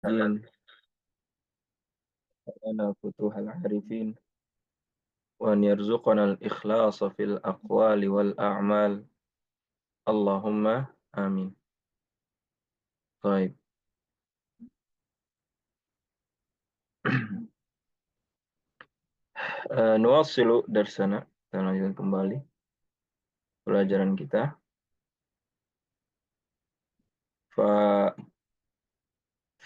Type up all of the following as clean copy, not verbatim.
Amin. Lana futuhal arifin wa an yarzuqana al-ikhlasa fil aqwali wal a'mal. Allahumma amin. Baik. Nuwassilu darsana. Kita lanjutkan kembali pelajaran kita. Fa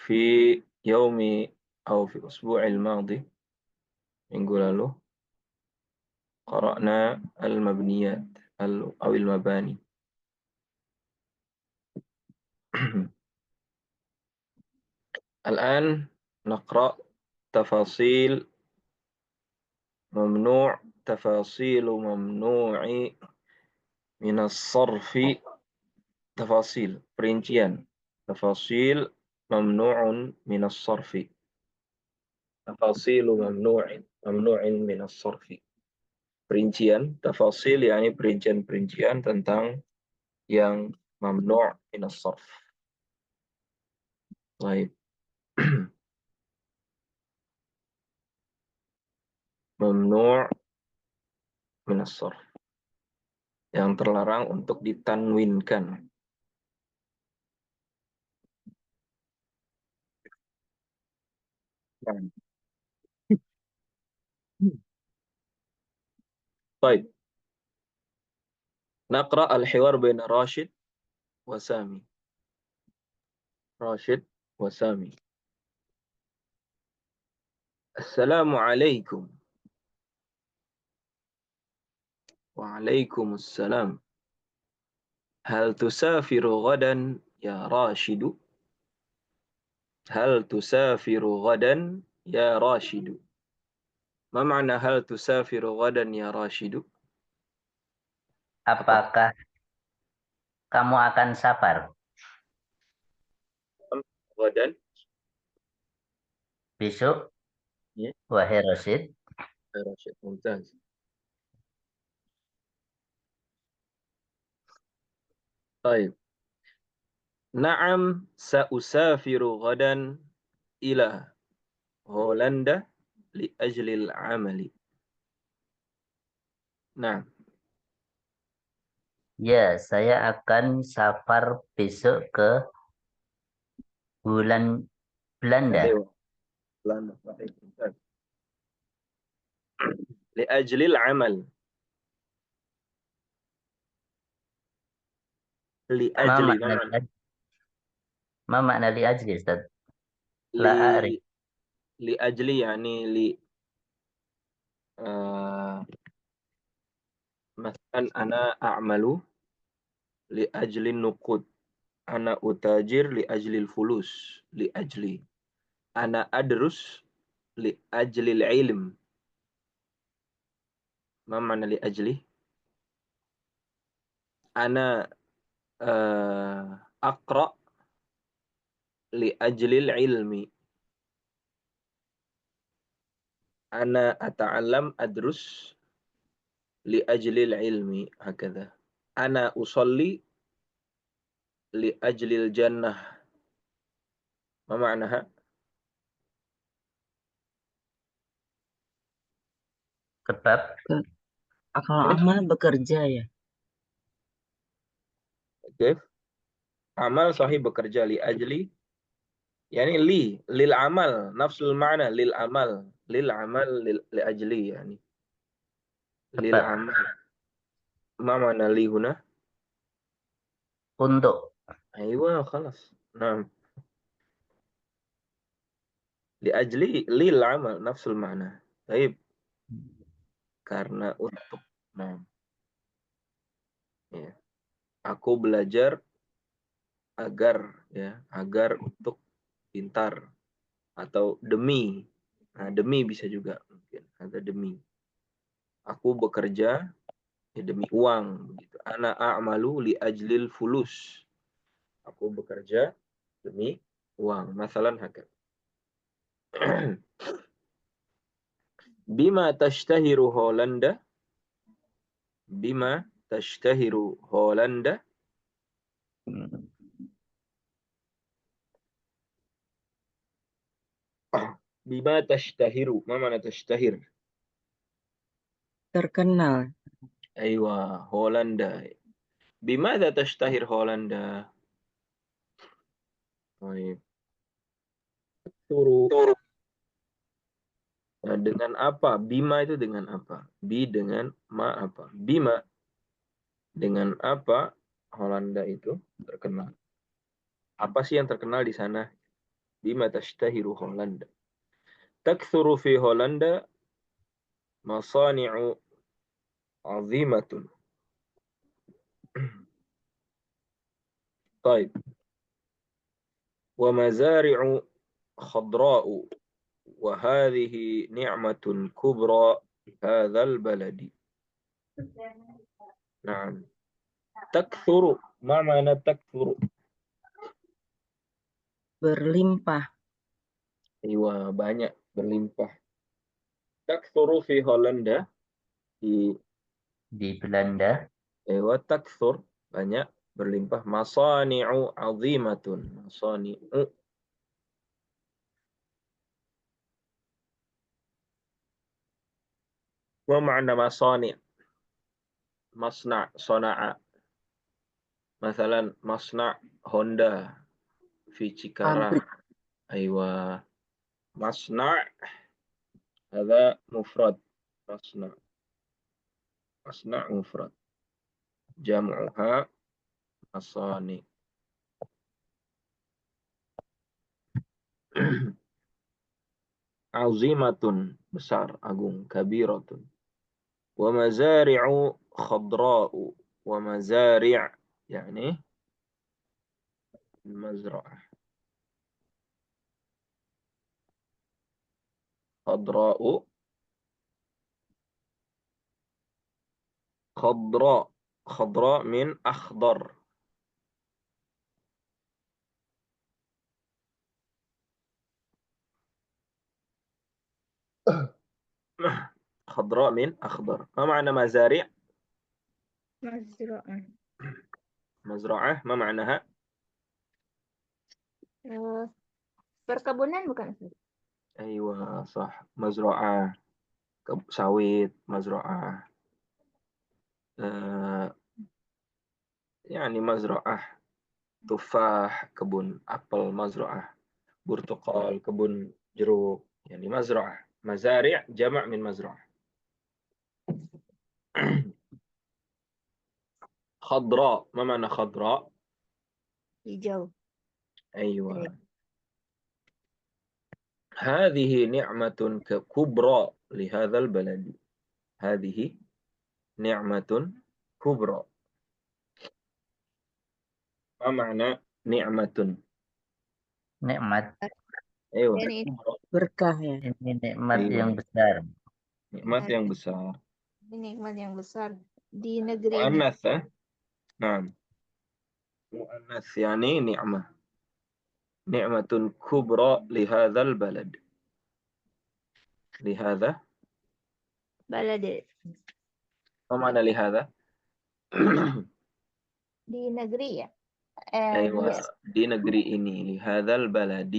fi yaumi atau fi usbu'il madi, minggu lalu, qara'na al-mabniyat atau al-mabani. الآن نقرأ تفاصيل ممنوع تفاصيل ممنوع من الصرف تفاصيل perincian تفاصيل ممنوع من الصرف تفاصيل ممنوع من الصرف perincian تفاصيل يعني perincian tentang yang ممنوع من الصرف. طيب. ممنوع من الصرف yang terlarang untuk ditanwinkan. طيب. نقرأ الحوار بين راشد وسامي. راشد وسامي. السلام عليكم. وعليكم السلام. هل تسافر غدا يا راشد؟ هل تسافر غدا يا راشد؟ ما معنى هل تسافر غدا يا راشد؟ Apakah kamu akan safar غدا. besok, Ya, wahai Rashid? راشد ممتاز. طيب. نعم سأسافر غدا إلى هولندا لأجل العمل. نعم. Ya, saya akan safar besok ke Belanda أيوة. هولندا صحيح ممتاز. لأجل العمل. Ma لأجل ما makna معنى؟ ma makna li ajli, Ustaz? La a'rif. ل... لأجل يعني مثلا أنا أعمل لأجل النقود. أنا أتاجر لأجل الفلوس. لأجل. أنا أدرس لأجل العلم. ما معنى لأجله؟ أنا أقرأ لأجل العلم. أنا أتعلم أدرس لأجل العلم. هكذا. أنا أصلي لأجل الجنة. ما معناها؟ Kebab. Kalau إيش؟ amal bekerja ya. كيف؟ عمل صحيح bekerja لأجل يعني للعمل نفس المعنى للعمل لأجلي يعني Tepat. للعمل. ما معنى لي هنا؟ Untuk. أيوة خلاص. نعم. لأجلي للعمل نفس المعنى. طيب. Karena untuk. Nah, ya. Aku belajar agar untuk pintar atau demi. Nah, demi bisa juga mungkin agar demi. Aku bekerja ya demi uang begitu. Ana a'malu li ajlil fulus. Aku bekerja demi uang. Masalan hakam. Bima tashtahiru Holanda? Bima tashtahiru Holanda? Bima tashtahiru. Ma mana tashtahir? Terkenal. Aywa, Holanda. Bimada tashtahir Holanda? Baik. Turu. Nah, dengan apa? Bima itu dengan apa? Bi dengan ma apa? Bima dengan apa Holanda itu terkenal? Apa sih yang terkenal di sana? Bima tashtahiru Holanda. Takthuru fi Holanda masani'u azimatun. طيب ومزارع خضراء وهذه نعمة كبرى هذا البلد. نعم. تكثر. ما معنى تكثر؟ Berlimpah. Iya, banyak, berlimpah. Takthuru fi Holanda. Di Belanda. Takthur, banyak, berlimpah. Masani'u azimatun. Masani'u. Ma ma'na masani'? Masna' sona'a. Masalan, masna' Honda fi Cikarang. Pabrik. Aywa. Masna' هذا مفرد. مصنع. مصنع مفرد. جمعها مصانع. عظيمة besar, agung, kabiratun. ومزارع خضراء. ومزارع يعني المزرعة. خضراء. خضراء. خضراء من أخضر. خضراء من أخضر. ما معنى مزارع؟ مزرعة. مزرعة ما معناها؟ Perkebunan bukan? أيوة صح. مزرعة sawit. مزرعة يعني مزرعة تفاح, kebun apel, مزرعة برتقال, kebun jeruk, يعني مزرعة. مزارع جمع من مزرعة. خضراء ما معنى خضراء؟ Hijau. أيوة. هذه نعمة كبرى لهذا البلد. هذه نعمة كبرى. ما معنى نعمة؟ Nikmat. أيوة. Ini كبرى. Berkah ya. Ini nikmat Iya. yang besar. Nikmat yang besar. nikmat yang besar di negeri ini. مؤنث. نعم. مؤنث يعني نعمة. نعمة كبرى لهذا البلد. لهذا. Balade. ما معنى لهذا؟ Di negeri ya. أيوة. Yes. Di negeri ini. لهذا البلد.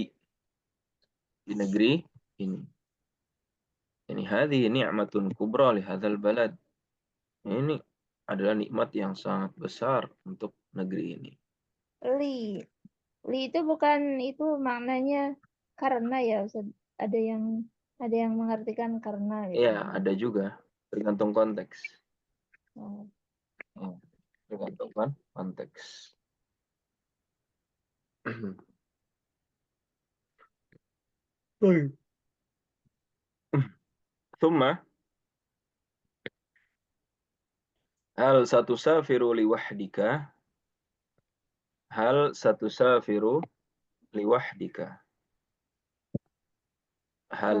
Di negeri ini. Yani هذه نعمة كبرى لهذا البلد. Ini adalah nikmat yang sangat besar untuk negeri ini. Li. Li itu bukan itu maknanya karena ya Ustaz. Ada yang mengartikan karena gitu. Ya, ada juga. Tergantung konteks. Oh. Ya, tergantung kan konteks. ثم هل ستسافر لوحدك؟ هل ستسافر لوحدك؟ هل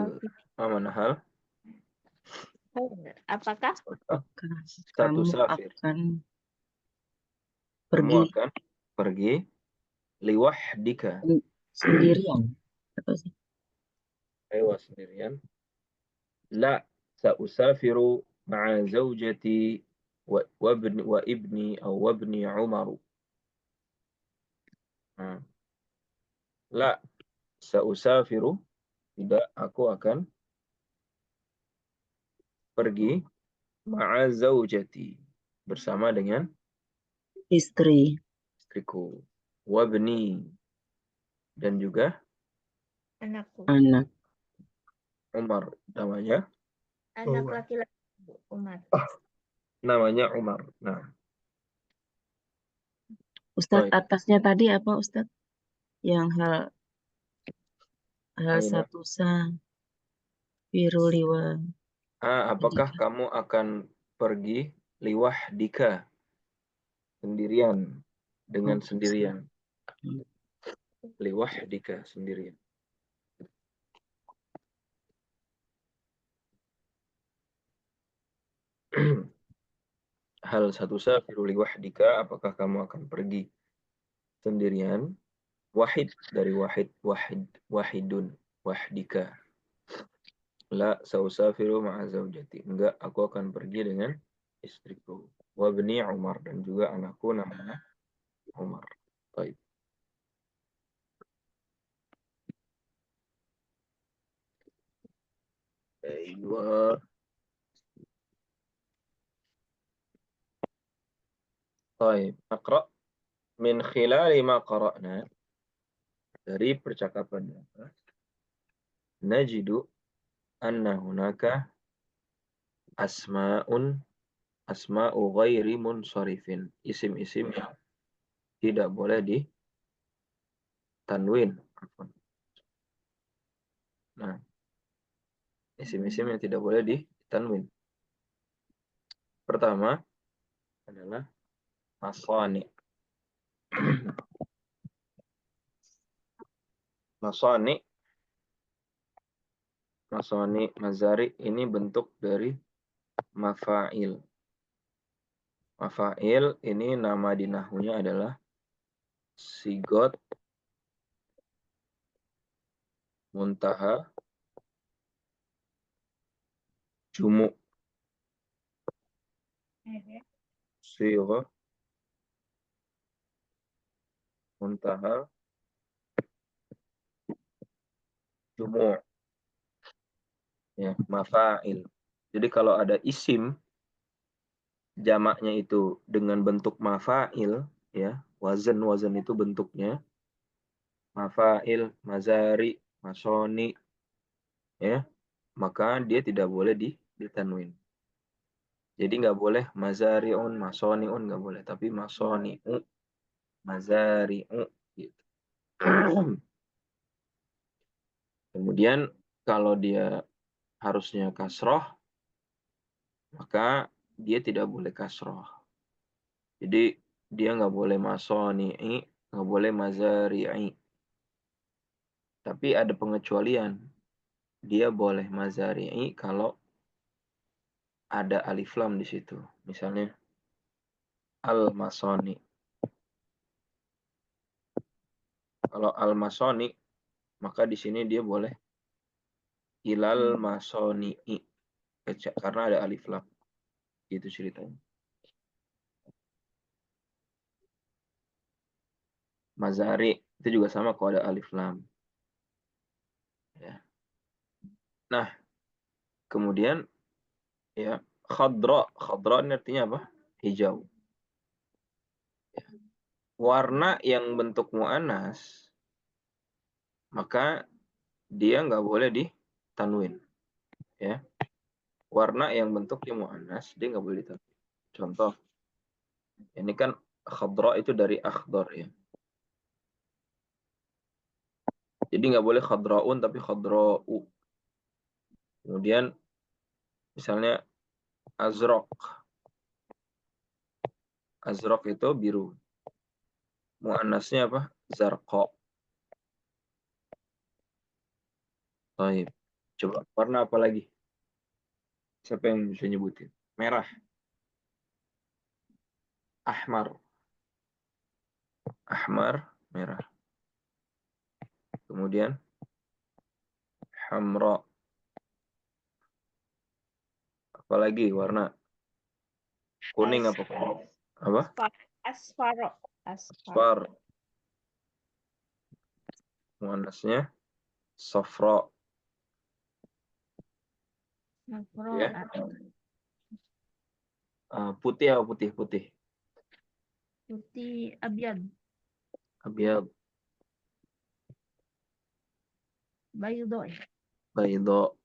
ما معنى هل؟ Apakah Kamu ستسافر. akan Kamu pergi akan pergi liwahdika. sendirian. Apa sih? أيوة sendirian. لا, سأسافر مع زوجتي وابني أو وابني عمر. لا, سأسافر Tidak, aku akan pergi ma'a zaujati. Bersama dengan Istri. istriku. Wabni. Dan juga Anakku. Anak. Umar. Namanya Anak Umar. laki-laki Umar. Namanya Umar. Nah, Ustadz, baik. atasnya tadi apa Ustadz? Yang hal Aina. satu sa firuliwa. Apakah kamu akan pergi liwah dika sendirian dengan sendirian? Liwah dika sendirian. Hal satu sa firuliwah dika, apakah kamu akan pergi sendirian? Wahid dari wahid, wahidun, wahdika. La sausafiru ma'a zaujati. Enggak, aku akan pergi dengan istriku. Wabni Umar, dan juga anakku namanya Umar. Baik. Aywa. Baik. Aqra' min khilali ma qara'na. Dari percakapan najidu anna hunaka asma'u ghairi munsharifin. Isim-isim yang tidak boleh ditanwin. Nah, isim-isim yang tidak boleh ditanwin. Pertama adalah masani. Masani, mazari ini bentuk dari mafa'il. Mafa'il ini nama di nahwunya adalah sigot muntaha jumu. Sigot muntaha jumu. Ya, mafa'il. Jadi kalau ada isim jamaknya itu dengan bentuk mafa'il, ya, wazan itu bentuknya mafa'il, mazari, masoni, ya, maka dia tidak boleh ditanwin. Jadi nggak boleh mazari'un, masoni'un, nggak boleh, tapi masoni'u, mazari'u, gitu. Kemudian kalau dia harusnya kasroh, maka dia tidak boleh kasroh. Jadi dia nggak boleh masoni'i, nggak boleh mazari'i. Tapi ada pengecualian. Dia boleh mazari'i kalau ada alif lam di situ. Misalnya al-masoni. Kalau al-masoni, maka di sini dia boleh ilal masoni'i. Karena ada alif lam. Gitu ceritanya. Mazari itu juga sama kalau ada alif lam. Ya. Nah, kemudian ya khadra ini artinya apa? Hijau. Ya. Warna yang bentuk mu'annas, maka dia nggak boleh ditanwin. Ya. Warna yang bentuknya mu'annas, dia nggak boleh ditanwin. Contoh, ini kan khadra itu dari akhdar, ya. Jadi nggak boleh khadra'un tapi khadra'u. Kemudian misalnya azraq. Azraq itu biru. Muannasnya apa? Zarqa. Baik. Coba warna apa lagi? Siapa yang bisa nyebutin? Merah. Ahmar. Ahmar, merah. Kemudian hamra. Apalagi warna kuning apa? Apa? Asfar. Asfar. Muannasnya safra. Nafro Ya. Putih apa putih? Putih. putih abyad. Abyad. Baydo. Baydo.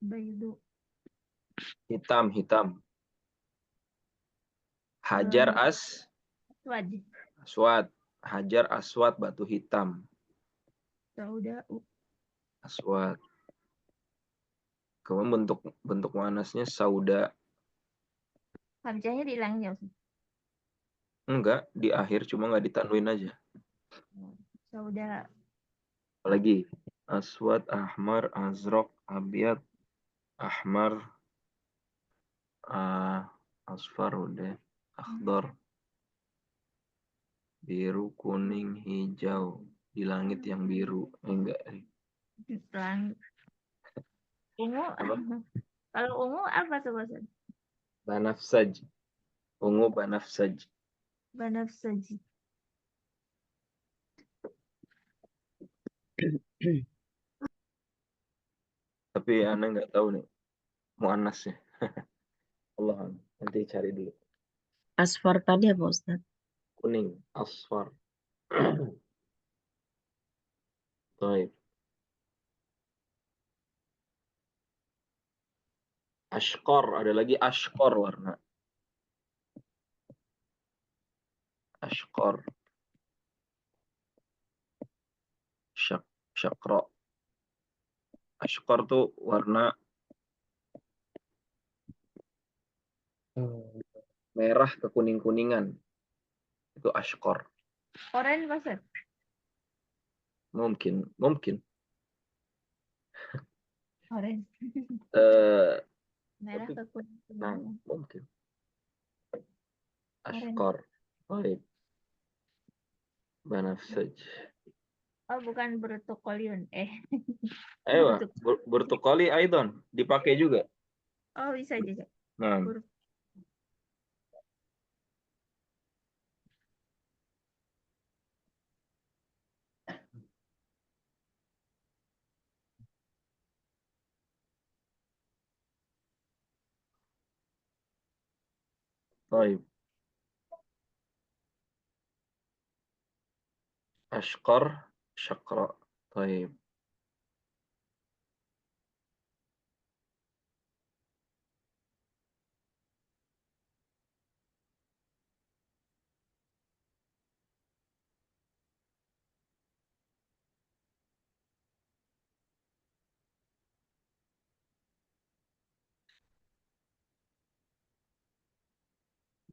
Baydo. Hitam. Hitam. Hajar Aswad. aswad. Hajar aswad, batu hitam. Sauda. Aswad. Kemudian bentuk muannasnya sauda. Hamzahnya dihilangin ya Ustaz? Enggak, di akhir cuma nggak ditanwin aja. Sauda. Apalagi aswad, ahmar, azraq, abyad, ahmar, asfar udah, akhdar, biru, kuning, hijau, di langit yang biru. Enggak. Langit. Ungu. Apa? Kalau ungu apa tuh Ustaz? Banafsaj. Ungu banafsaj. Banafsaji. Tapi Ana nggak tahu nih muannasnya. Allah, nanti cari dulu. Asfar tadi apa Ustaz? Kuning, asfar. Baik. Ashkor, ada lagi ashkor warna. Ashkor. Syakro. Ashkor tuh warna merah ke kuning-kuningan. Itu ashkor. Orange Ustaz? Mungkin. Orange. Eh, Merah tapi, ke kuning. nah, mungkin. Orange. Ashkor. Baik. Banafsaj. Oh, bukan bertukoliun. Ayo, bertukoli Aidon. Dipakai juga. Oh, bisa juga. Nah, baik. Ashkor, syakra. Baik.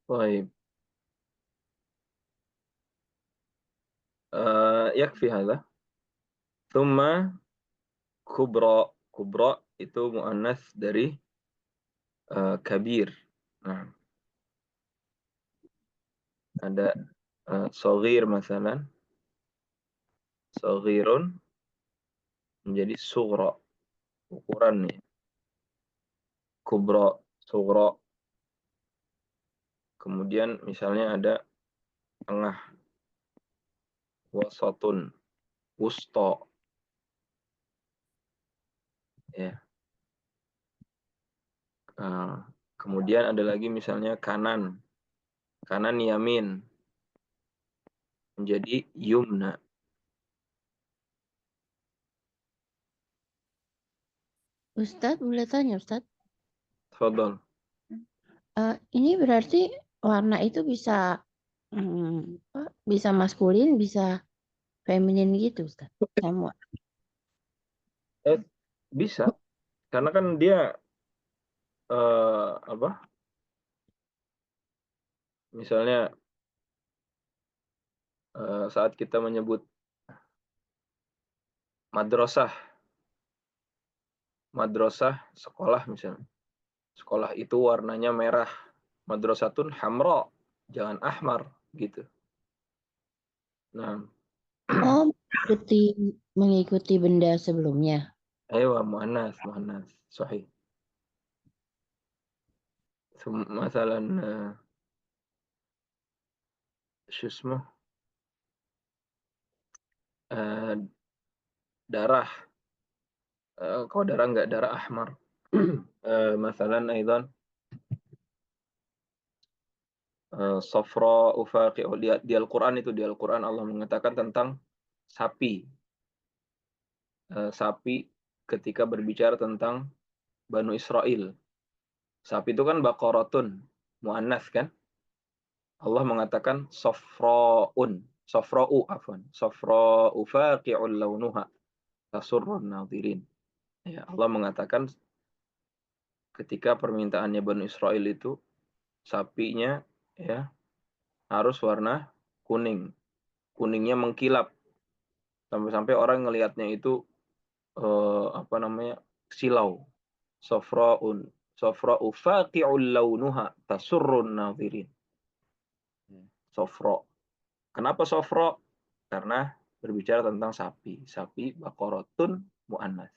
طيب يكفي هذا. ثم kubra. Kubra itu muannas dari kabir. Nah, ada sogir masalan. Sogirun menjadi sugra. Ukuran nih. Kubra, sugra. Kemudian misalnya ada tengah. Wasatun, wusta. Ya. Kemudian ada lagi misalnya kanan. Kanan yamin menjadi yumna. Ustadz, boleh tanya Ustadz? Tafadhol. Ini berarti warna itu bisa bisa maskulin, bisa feminin gitu Ustadz? Semua. Bisa, karena kan dia apa? Misalnya saat kita menyebut madrasah sekolah misalnya. Sekolah itu warnanya merah. Madrasatun hamra, jangan ahmar gitu. Nah, Oh, mengikuti benda sebelumnya. ayo muannas, sahih. Masalah شو اسمه darah Kalau darah enggak darah ahmar. Masalan aidan safra ufaqi'u di Al-Qur'an itu, di Al-Qur'an Allah mengatakan tentang sapi. Sapi ketika berbicara tentang Banu Israel. Sapi itu kan baqaratun, muannas kan? Allah mengatakan safra'un, safra'u faqi'ul launuha tasurrun nadhirin. Ya, Allah mengatakan ketika permintaannya Banu Israel itu sapinya ya harus warna kuning. Kuningnya mengkilap sampai-sampai orang ngelihatnya itu silau. Safra'u faqi'ul launuha tasurrun nadhirin. Safra. Kenapa safra? Karena berbicara tentang sapi. Sapi baqaratun muannas.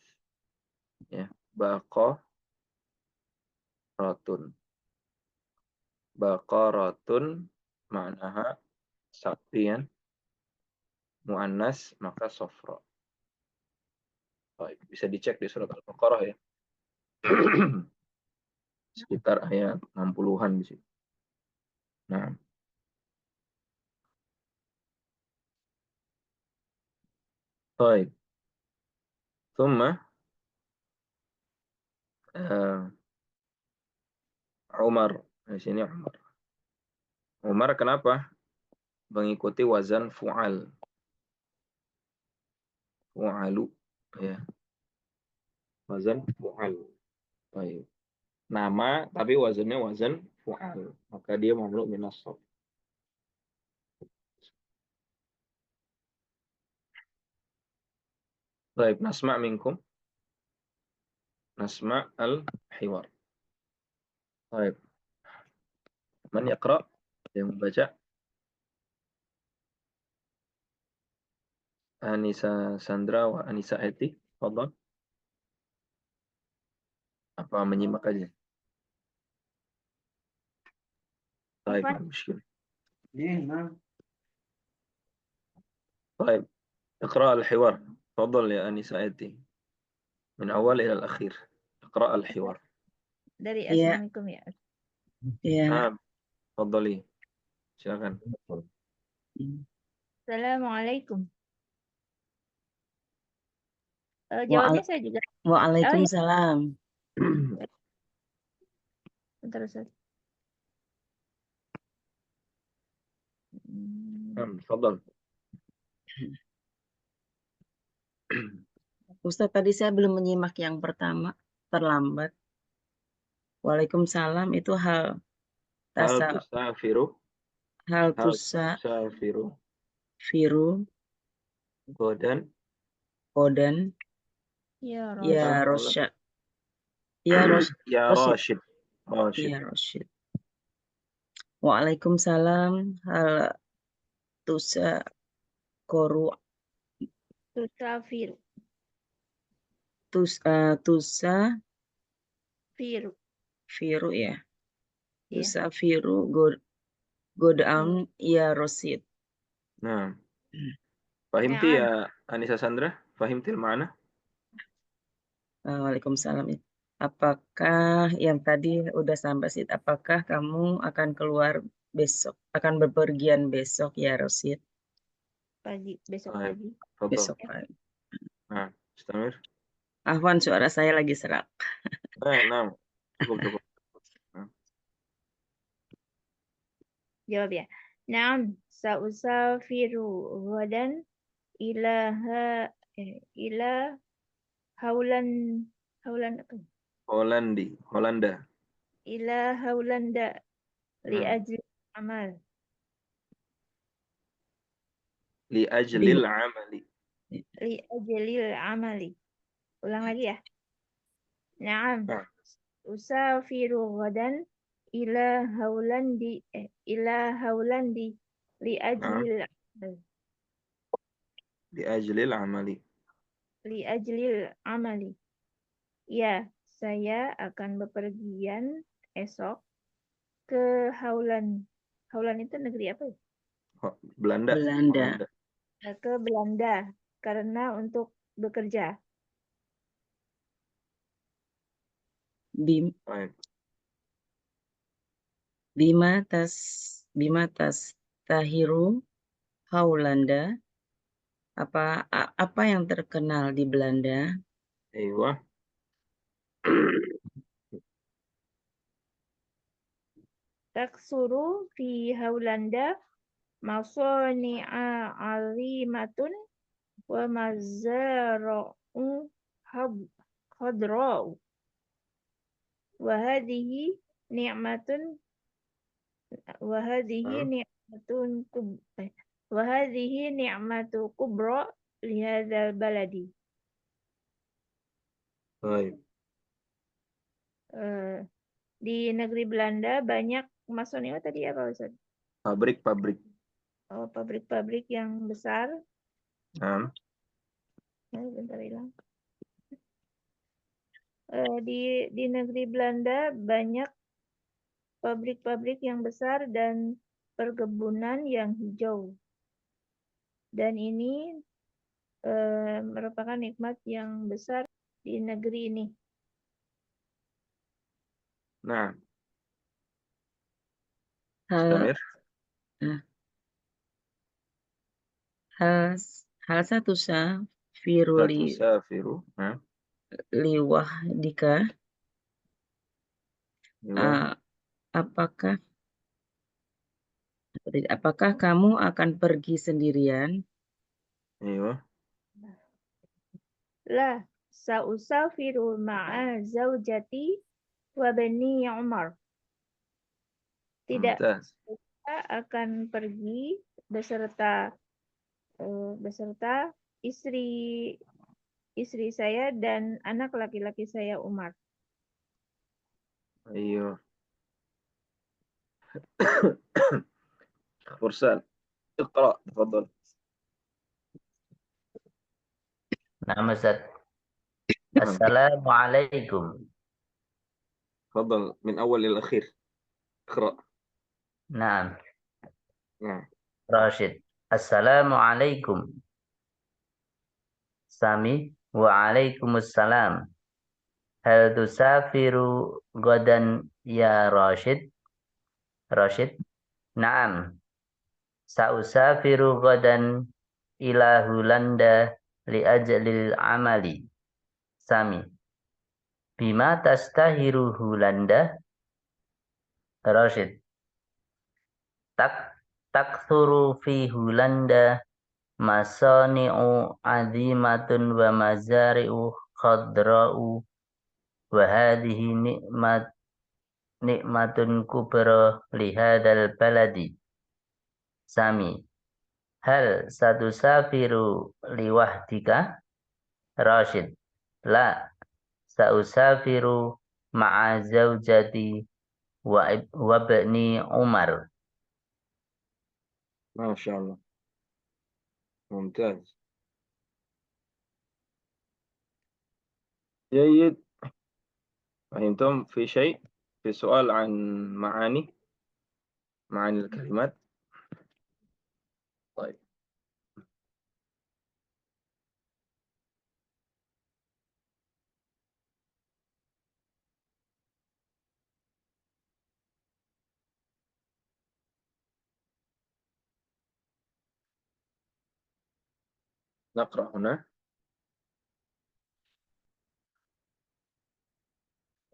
Ya, baqaratun. Baqaratun ma'naha sapi kan? Muannas maka safra. Baik, bisa dicek di surat Al-Baqarah ya. Sekitar ayat 60-an di situ. Nah, baik. Thumma Umar. Di sini Umar. Umar kenapa? Mengikuti wazan fu'al. Fu'alu. Ya. Wazan fu'al. Baik. Nama tapi wazannya wazan fu'al. Maka dia mamluk minas shaf. Baik, nasma' minkum. Nasma' al-hiwar. Baik. Man yaqra? Yang membaca. Anissa Sandra wa Anissa Eti. Fadlan. Apa menyimak aja? Baik, Afwan. muskil. طيب اقرأ الحوار تفضل يا أنسة آتي من أول إلى الأخير اقرأ الحوار Dari Iya, Assalamualaikum ya. iya. نعم تفضلي silakan Assalamualaikum. Wa'al- Jawabnya saya juga. Oh ya, Waalaikumsalam. bentar Ustaz. نعم تفضل Ustaz, tadi saya belum menyimak yang pertama, terlambat. Waalaikumsalam itu hal هل tasa, تسافر hal هل tusa تسافر firu غدا kodan Ya ya Rosh. rosya ya يا rosyid راشد ya rosyid. Waalaikumsalam hal tusa koru Tusafir. tusa Firu. firu ya. Iya. Tusa firu go down ya rosyid. نعم فهمتي Naam. يا أنسة ساندرا فهمتي المعنى Waalaikumsalam. Apakah yang tadi udah sampai sih? Apakah kamu akan keluar besok? Akan bepergian besok ya Rosid? Besok طيب pagi. تفضل Besok pagi. نعم استمر Afwan, suara saya lagi serak. نعم cukup Jawab ya. Naam, sa'usafiru ghadan ila ila haulan apa? Holanda Ila Haulanda li نعم ajli amal. لأجل Di, العمل Li ajlil amali. Ulang lagi ya. Naam, نعم usafiru ghadan ila Haulandi li نعم ajlil amal. لأجل العمل Li ajlil amali. Ya, saya akan bepergian esok ke Haulan. Haulan itu negeri apa ya? Belanda Belanda. Ke Belanda karena untuk bekerja. Baik. Bima tastahiru Haulanda. Apa yang terkenal di Belanda? Ewa. Taksuru fi Haulanda masani'a alimatun wa mazara'u khadra'u wa hadhihi ni'matun kubra li hadzal baladi. Baik. Di negeri Belanda banyak masonio tadi apa Ustaz? Pabrik-pabrik. Oh, pabrik-pabrik yang besar. Nah, Bentar hilang. Di negeri Belanda banyak pabrik-pabrik yang besar dan perkebunan yang hijau. Dan ini merupakan nikmat yang besar di negeri ini. nah, Hal Samir. hal satu firuli Tusafiru. Nah, liwah dika. ewa. Apakah kamu akan pergi sendirian? Ewa. La sa'usafiru ma'a zaujati wa bani Umar. Tidak, Mumtaz. kita akan pergi beserta istri saya dan anak laki-laki saya Umar. Ayo. Fursan. اقرأ تفضل. Nama Ustaz. Assalamualaikum. تفضل من أول إلى الأخير. اقرأ. Naam. Nah. Rashid. Assalamualaikum. Sami. Waalaikumsalam. Hal tusafiru godan ya Rashid? Rashid. Naam. Sa'usafiru godan ila Hulanda li ajalil amali. Sami. Bima tastahiru Hulanda? Rashid. Takthuru fi Hulanda masani'u azimatun wa mazari'u khadra'u wa hadhihi nikmatun kubra li hadzal baladi. Sami. Hal satusafiru liwahdika? Rashid. La. Sa'usafiru ma'a zaujati wa bani Umar. ما شاء الله. ممتاز. جيد. فهمتم في شيء؟ في سؤال عن معاني الكلمات. طيب. نقرأ هنا.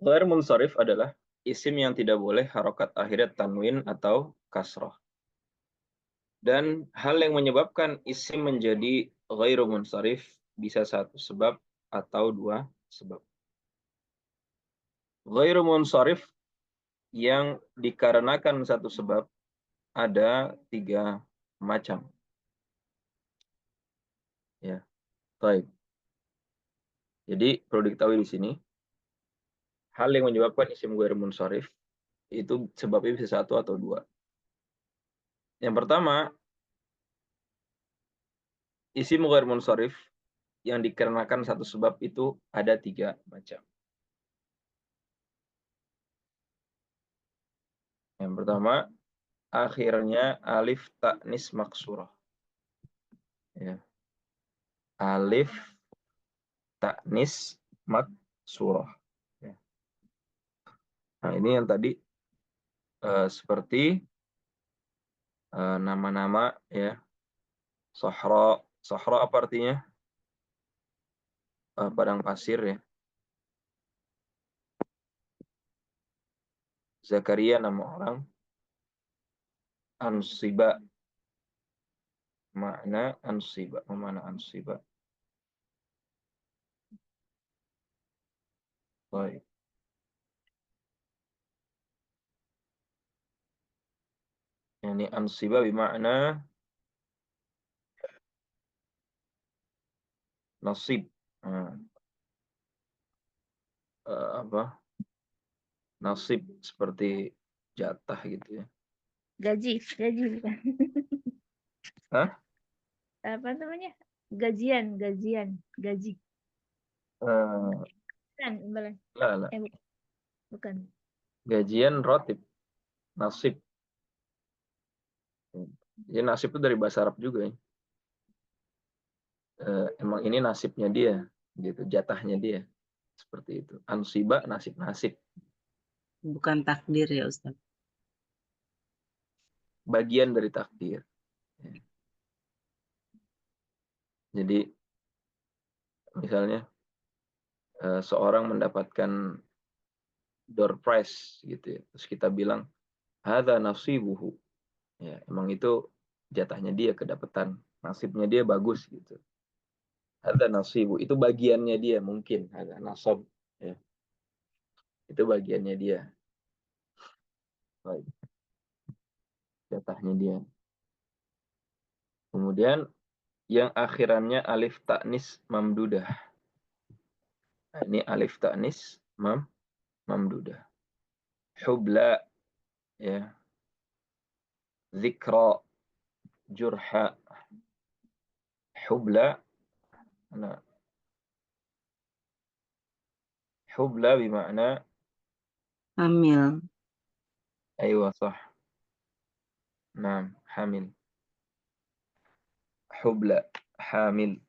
Ghair munsharif adalah isim yang tidak boleh harokat akhirnya tanwin atau kasroh. Dan hal yang menyebabkan isim menjadi ghairu munsharif bisa satu sebab atau dua sebab. Ghairu munsharif yang dikarenakan satu sebab ada 3 macam. Ya, baik. Jadi perlu diketahui di sini, hal yang menyebabkan isim ghairu munsharif itu sebabnya bisa satu atau dua. Yang pertama, isim ghairu munsharif yang dikarenakan satu sebab itu ada 3 macam. Yang pertama, akhirnya alif ta'nis maksurah. Ya. Alif ta'nis maksurah. Ya. Nah, ini yang tadi seperti nama-nama ya. Sahra. Sahra apa artinya? Padang pasir ya. Zakaria nama orang. Ansiba. Makna ansiba. Mana ansiba? Baik. Ini ansiba bermakna nasib. Apa? Nasib seperti jatah gitu ya. Gaji bukan. Hah? Apa namanya? Gaji. Kan, imbalan. Lah. Bukan. Gajian rotib. Nasib. Ya, nasib itu dari bahasa Arab juga ya. Emang ini nasibnya dia, gitu, jatahnya dia. Seperti itu. Ansiba, nasib-nasib. Bukan takdir ya Ustaz. Bagian dari takdir. Jadi, misalnya, seorang mendapatkan door prize, gitu ya. Terus kita bilang, hadza nasibuhu. Ya, emang itu jatahnya dia, kedapatan. Nasibnya dia bagus, gitu. Hadza nasibu. Itu bagiannya dia, mungkin. Hadza nasab. Ya. Itu bagiannya dia. Baik. Jatahnya dia. Kemudian yang akhirannya alif ta'nis mamdudah. Nah, ini alif ta'nis mamdudah. Hubla ya. Zikra jurha. Hubla. Nah. Hubla bermakna Hamil. aywa sah. Nah, hamil. Hubla hamil.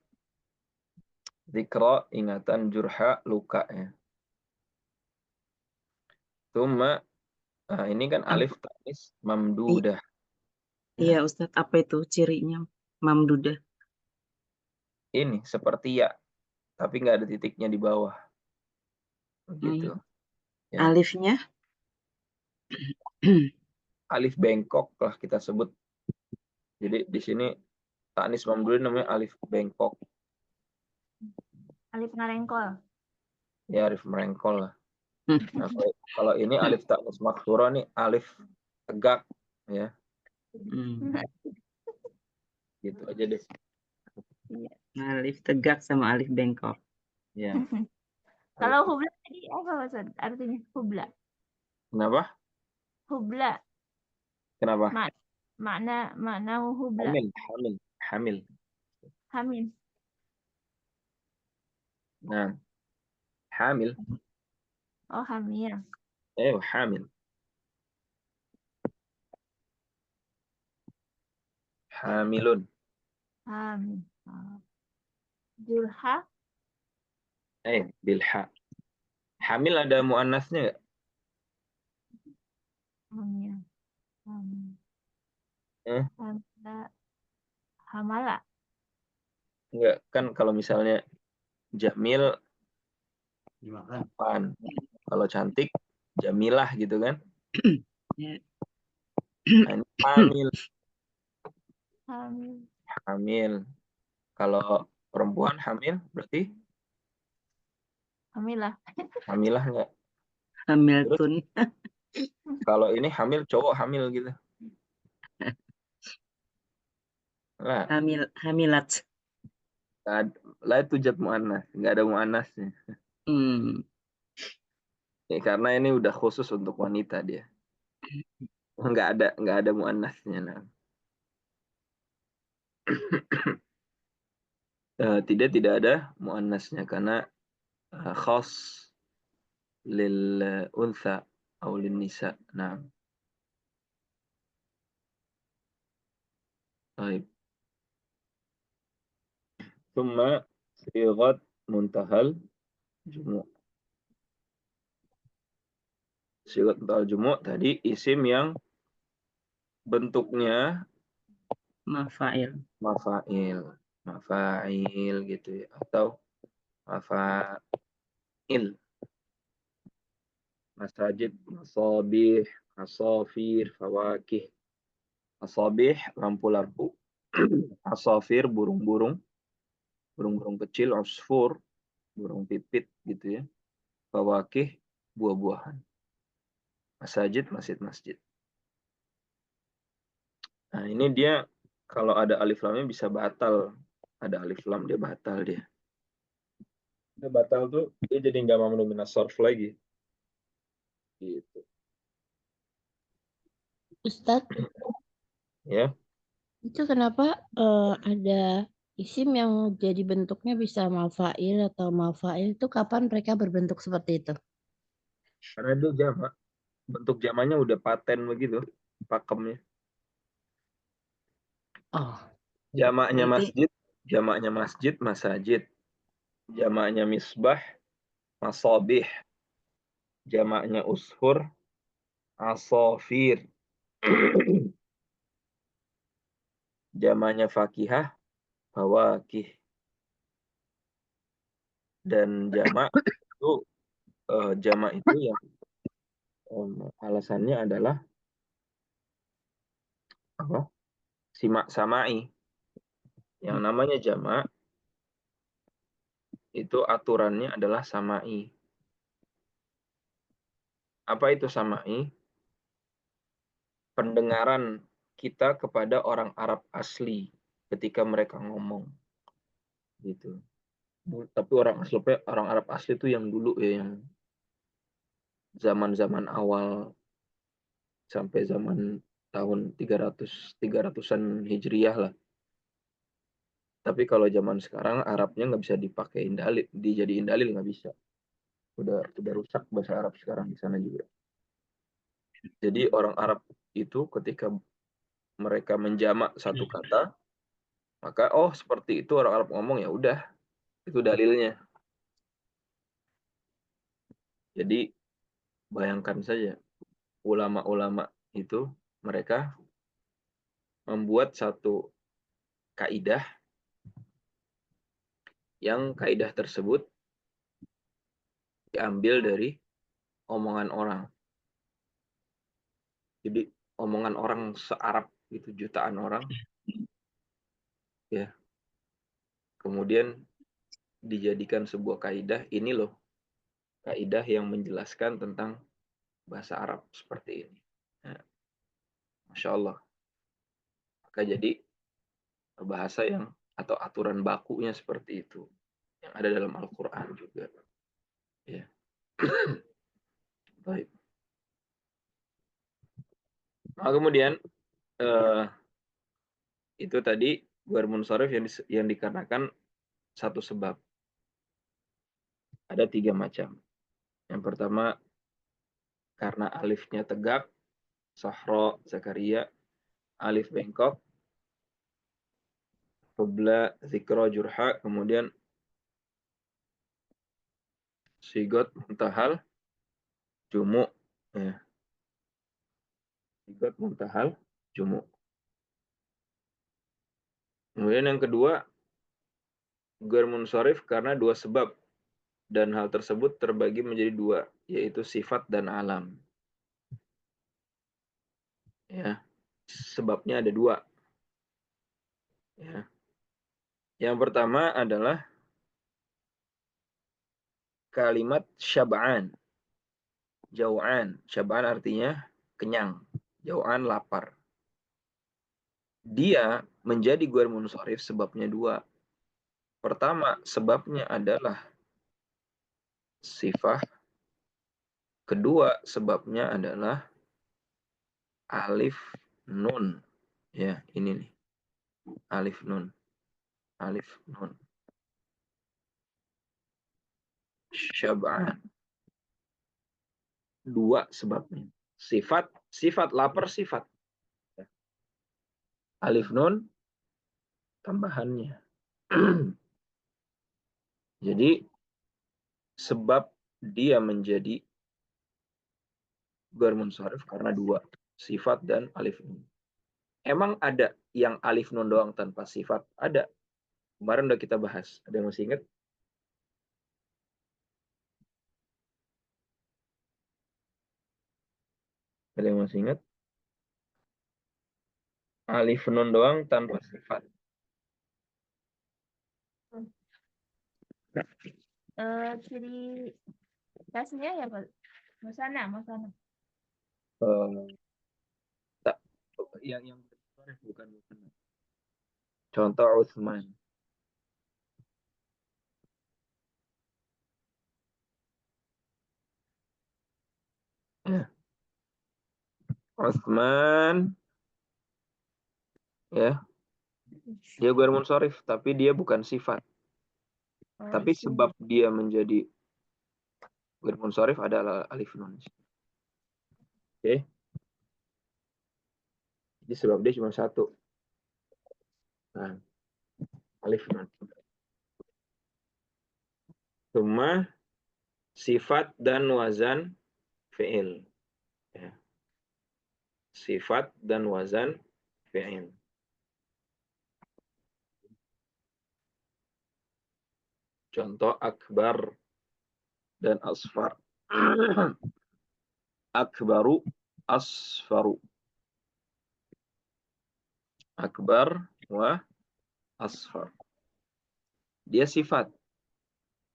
Zikra ingatan, jurha luka ya. Thumma ini kan alif ta'nis mamdudah. Iya Ustaz, apa itu cirinya mamdudah? Ini seperti ya, tapi nggak ada titiknya di bawah. Begitu. Ya. Alifnya? Alif bengkok lah kita sebut. Jadi di sini ta'nis mamdudah namanya alif bengkok. Alif ngarengkol. Ya, alif merengkol lah. Nah, kalau ini alif ta'nis maksurah nih alif tegak ya. Gitu aja deh. Alif tegak sama alif bengkok. Ya. Kalau hubla tadi apa maksud artinya hubla? Kenapa? Hubla. Kenapa? Makna hubla. Hamil. Hamil. Nah, hamil. Oh, hamil. Hamil. Hamilun. Hamil. Jurha. Bilha. Hamil ada muannasnya nggak? Hamil. Hamala. Enggak, kan kalau misalnya Jamil dimakan. Kalau cantik Jamilah gitu kan? Nah, ini hamil. Kalau perempuan hamil berarti Hamilah. hamilah enggak? Hamiltun. Kalau ini hamil cowok hamil gitu. Lah, Hamilat. lah itu jat muannas, enggak ada muannasnya. Ya, karena ini udah khusus untuk wanita dia. Enggak ada muannasnya. Nah. Tidak ada muannasnya karena khas lil untha atau lin nisa. Nah. Baik. ثم صيغة منتهى الجموع. Sigot untuk al-jumu' tadi isim yang bentuknya Mafa'il. mafa'il gitu ya, atau mafa'il. Masajid, masabih, asafir, fawakih. Asabih, lampu-lampu. Asafir, burung-burung kecil, usfur, burung pipit gitu ya. Fawakih, buah-buahan. Masajid, masjid-masjid. Nah, ini dia kalau ada alif lamnya bisa batal. Ada alif lam dia batal dia. Dia batal tuh dia jadi nggak mamnu minas sarf lagi. Gitu. Ustadz, Ya. itu kenapa ada isim yang jadi bentuknya bisa mafa'il atau mafa'il itu kapan mereka berbentuk seperti itu? Karena dia jamak. Bentuk jamaknya udah paten begitu, pakemnya. Oh, Jamaknya Berarti masjid, masajid. Jamaknya misbah, masabih. Jamaknya ushur, asafir. Jamaknya fakihah, fawakih. Dan jamak itu yang alasannya adalah apa? Simak samai. Yang namanya jamak itu aturannya adalah samai. Apa itu samai? Pendengaran kita kepada orang Arab asli ketika mereka ngomong. Gitu. Tapi orang Arab asli itu yang dulu ya, yang zaman-zaman awal sampai zaman tahun 300-an Hijriah lah. Tapi kalau zaman sekarang Arabnya nggak bisa dipakein dalil, dijadiin dalil nggak bisa. Udah rusak bahasa Arab sekarang di sana juga. Jadi orang Arab itu ketika mereka menjamak satu kata, maka seperti itu orang Arab ngomong, ya udah, itu dalilnya. Jadi bayangkan saja ulama-ulama itu mereka membuat satu kaidah yang kaidah tersebut diambil dari omongan orang. Jadi omongan orang se-Arab itu jutaan orang, ya. Kemudian dijadikan sebuah kaidah, ini loh kaidah yang menjelaskan tentang bahasa Arab seperti ini. Nah, Masya Allah. Maka jadi bahasa yang atau aturan bakunya seperti itu yang ada dalam Al-Quran juga. Ya. Baik. Nah, kemudian itu tadi ghair munsharif yang dikarenakan satu sebab. Ada 3 macam. Yang pertama karena alifnya tegak, Sahra, Zakaria, alif bengkok, Qubla, Zikra, Jurha, kemudian Sigot, Muntahal, Jumu. Ya. Sigot, Muntahal, Jumu. Kemudian yang kedua, ghair munsharif karena 2 sebab. Dan hal tersebut terbagi menjadi 2, yaitu sifat dan alam. Ya. Sebabnya ada 2. Ya. Yang pertama adalah kalimat syab'an. Jau'an. Syab'an artinya kenyang. Jau'an lapar. Dia menjadi ghair munsharif sebabnya 2. Pertama, sebabnya adalah sifat. Kedua, sebabnya adalah alif nun. Ya, ini nih. Alif nun. Alif nun. Syab'an. 2 sebabnya. Sifat lapar sifat. Alif nun tambahannya. Jadi sebab dia menjadi ghair munsharif karena dua, sifat dan alif nun. Emang ada yang alif nun doang tanpa sifat? Ada. Kemarin udah kita bahas. Ada yang masih ingat? Ada yang masih ingat? Alif nun doang tanpa sifat. Ciri khasnya ya Pak. Musana. Tak, yang bukan. Contoh Utsman. Utsman, ya, dia ghair munsharif, tapi dia bukan sifat. Tapi sebab dia menjadi ghair munsharif adalah alif nun. Oke. Jadi sebab dia cuma satu. Nah, alif nun. Cuma sifat dan wazan fi'il. Ya. Sifat dan wazan fi'il. Contoh akbar dan asfar. Akbaru, asfaru. Akbar wa asfar. Dia sifat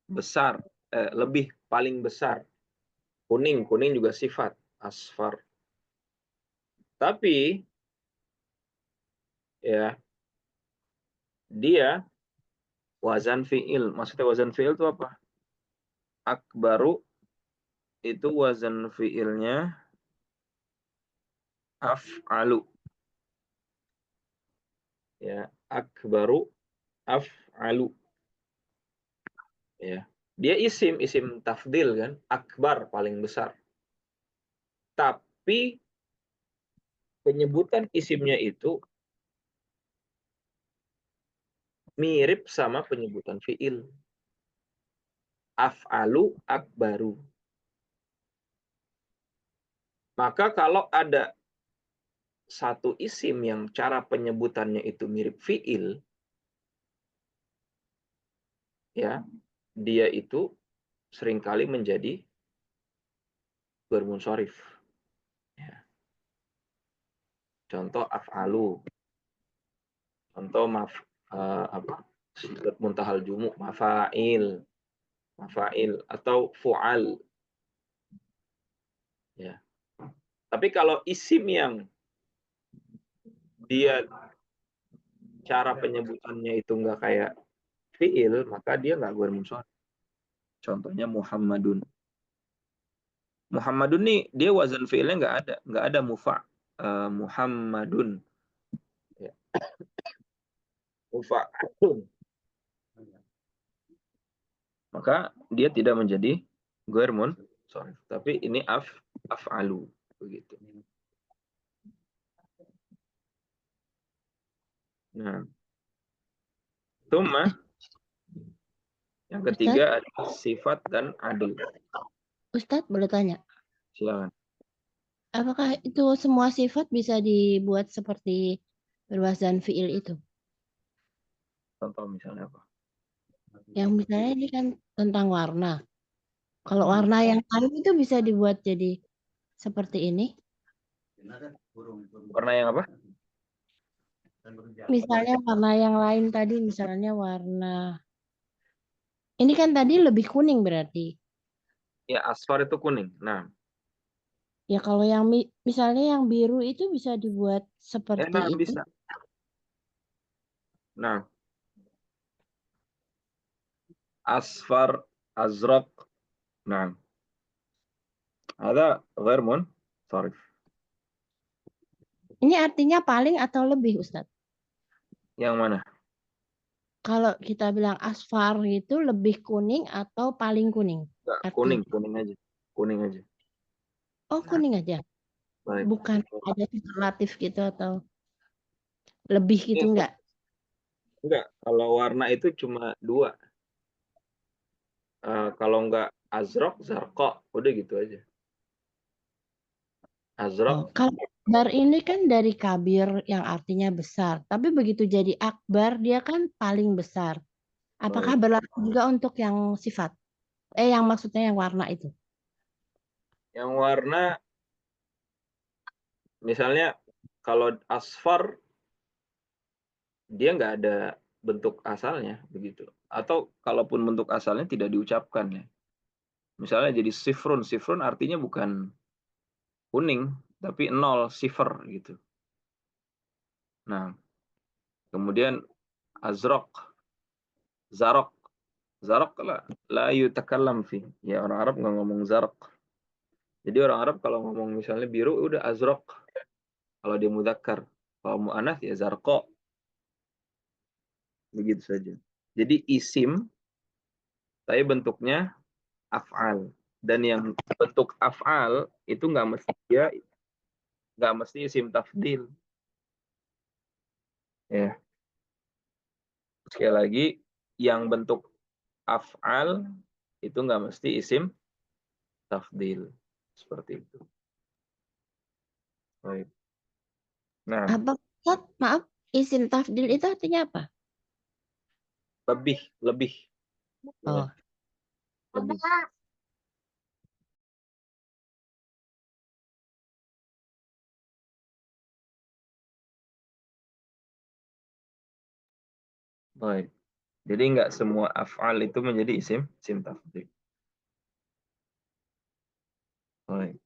besar, lebih, paling besar. Kuning juga sifat asfar. Tapi ya dia wazan fi'il. Maksudnya wazan fi'il itu apa? Akbaru itu wazan fi'ilnya af'alu. Ya, akbaru af'alu. Ya. Dia isim tafdil kan, akbar paling besar. Tapi penyebutan isimnya itu mirip sama penyebutan fi'il. Af'alu akbaru. Maka kalau ada satu isim yang cara penyebutannya itu mirip fi'il, ya, dia itu seringkali menjadi ghair munsharif. Ya. Contoh af'alu. Contoh sigat muntahal jumu, mafa'il atau fu'al. Ya. Tapi kalau isim yang dia cara penyebutannya itu enggak kayak fi'il, maka dia enggak ghair munsharif. Contohnya Muhammadun. Muhammadun nih dia wazan fi'ilnya enggak ada Muhammadun. Ya. Mufa'alun. Maka dia tidak menjadi ghair munsharif. Tapi ini af'alu begitu. Nah, Tsumma yang ketiga adalah sifat dan adil. Ustadz boleh tanya, Silakan. apakah itu semua sifat bisa dibuat seperti berwazan fi'il itu? Contoh misalnya apa? Yang misalnya ini kan tentang warna. Kalau warna yang lain itu bisa dibuat jadi seperti ini. Warna yang apa? Misalnya warna yang lain tadi, misalnya warna. Ini kan tadi lebih kuning berarti. Ya, asfar itu kuning. Nah, Ya kalau yang misalnya yang biru itu bisa dibuat seperti itu. bisa. Nah, asfar, azraq. Nah, ada ghair munsharif. Ini artinya paling atau lebih, Ustadz? Yang mana? Kalau kita bilang asfar itu lebih kuning atau paling kuning? Enggak, Artinya. kuning aja. Kuning aja. Oh, kuning aja. Baik. Bukan ada superlatif gitu atau lebih gitu enggak? Enggak, kalau warna itu cuma dua. Kalau enggak azraq, zarqa, udah gitu aja. Azraq. Kalau akbar ini kan dari kabir yang artinya besar. Tapi begitu jadi akbar, dia kan paling besar. Apakah Baik. berlaku juga untuk yang sifat? Yang maksudnya yang warna itu. Yang warna, misalnya kalau asfar, dia nggak ada bentuk asalnya begitu. Atau kalaupun bentuk asalnya tidak diucapkan ya. Misalnya jadi sifrun. Sifrun artinya bukan kuning, tapi 0, sifar gitu. Nah, kemudian azraq, zaraq. Zaraq la yutakallam fi. Ya orang Arab nggak ngomong zaraq. Jadi orang Arab kalau ngomong misalnya biru udah azraq. Kalau dia mudzakkar, kalau muannats ya zarqa. Begitu saja. Jadi isim tapi bentuknya af'al. Dan yang bentuk af'al itu nggak mesti isim tafdil. Ya. Sekali lagi, yang bentuk af'al itu nggak mesti isim tafdil. Seperti itu. Baik. Nah, Apa, Ustaz? Maaf, isim tafdil itu artinya apa? lebih. Ya, Oh, lebih. Baik. Jadi nggak semua af'al itu menjadi isim tafdil. Baik.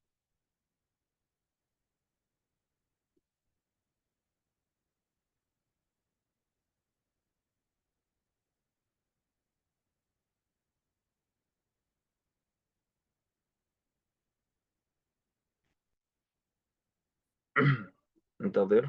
Mentadhir.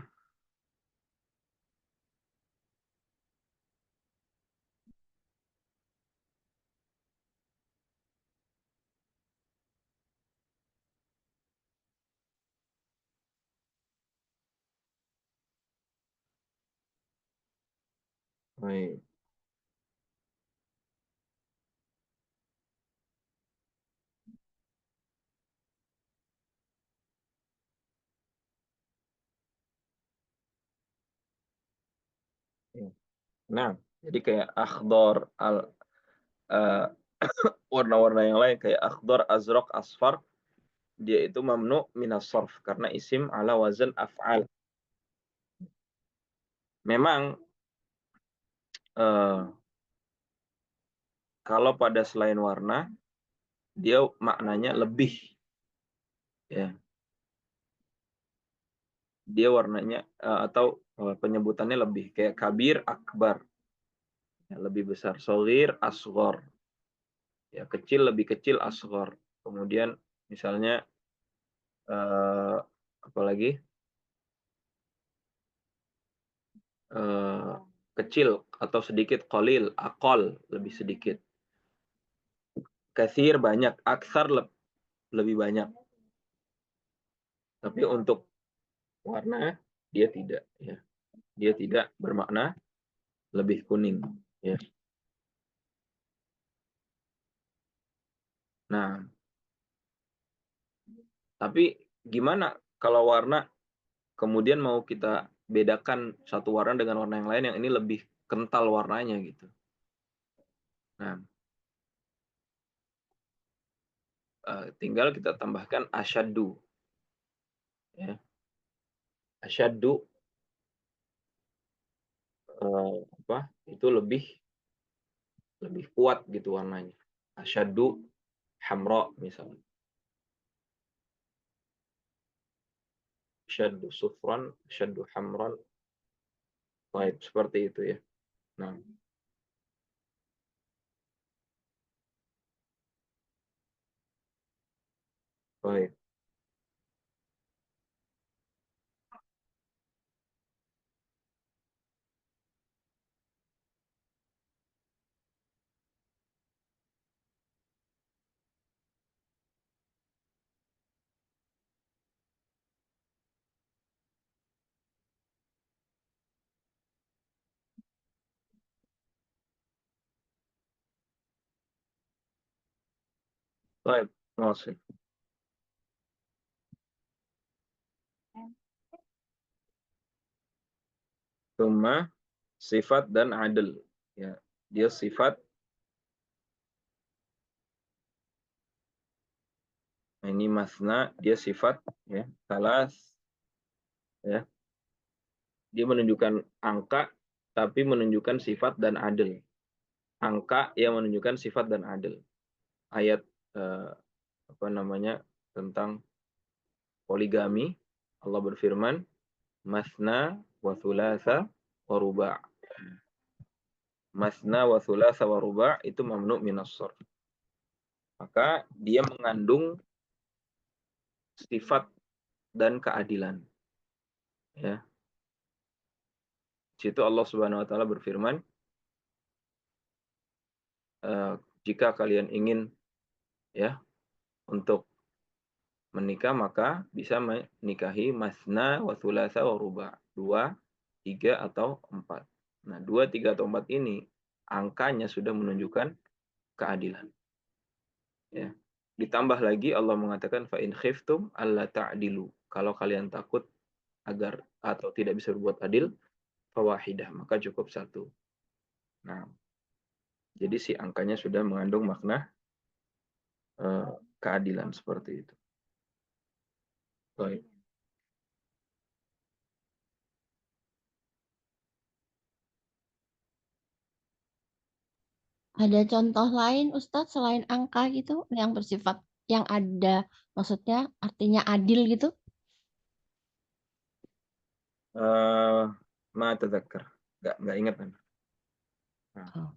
Baik. Nah, jadi kayak akhdar eh, warna-warna yang lain kayak akhdar, azraq, asfar, dia itu mamnu minas sarf karena isim ala wazan af'al. Memang eh, kalau pada selain warna dia maknanya lebih, ya. Dia warnanya atau penyebutannya lebih kayak kabir, akbar, ya, lebih besar, shagir, asghar, ya kecil lebih kecil, asghar. Kemudian misalnya eh, apalagi eh, kecil atau sedikit, qalil, aqal, lebih sedikit. Katsir banyak, aksar lebih banyak. Tapi untuk warna dia tidak, ya. Dia tidak bermakna lebih kuning, ya. Nah, tapi gimana kalau warna kemudian mau kita bedakan satu warna dengan warna yang lain yang ini lebih kental warnanya gitu. Nah, tinggal kita tambahkan asyaddu, ya. Asyaddu itu lebih kuat gitu warnanya. Asyaddu hamra misalnya. Asyaddu sufran, asyaddu hamran. Baik, seperti itu ya. Nah, baik. Baik, masih. Tsumma sifat dan adl. Ya, dia sifat. Ini masna, dia sifat, ya. Salas, ya. Dia menunjukkan angka, tapi menunjukkan sifat dan adl. Angka yang menunjukkan sifat dan adl. Ayat tentang poligami, Allah berfirman, masna wa thulatha wa ruba'. Masna wa thulatha wa ruba' itu mamnu' minas sarf. Maka dia mengandung sifat dan keadilan. Ya. Di situ Allah Subhanahu wa taala berfirman, jika kalian ingin, ya, untuk menikah, maka bisa menikahi masna wa thulatha wa ruba'. 2, 3 atau 4. Nah, 2, 3 atau 4 ini angkanya sudah menunjukkan keadilan. Ya. Ditambah lagi Allah mengatakan fa in khiftum alla ta'dilu. Kalau kalian takut agar atau tidak bisa berbuat adil, fawahidah, maka cukup 1. Nah, jadi si angkanya sudah mengandung makna keadilan seperti itu. Baik. Ada contoh lain Ustadz selain angka gitu yang bersifat yang ada maksudnya artinya adil gitu? Ma tadzakkar. Enggak ingat kan. Nah. Oh.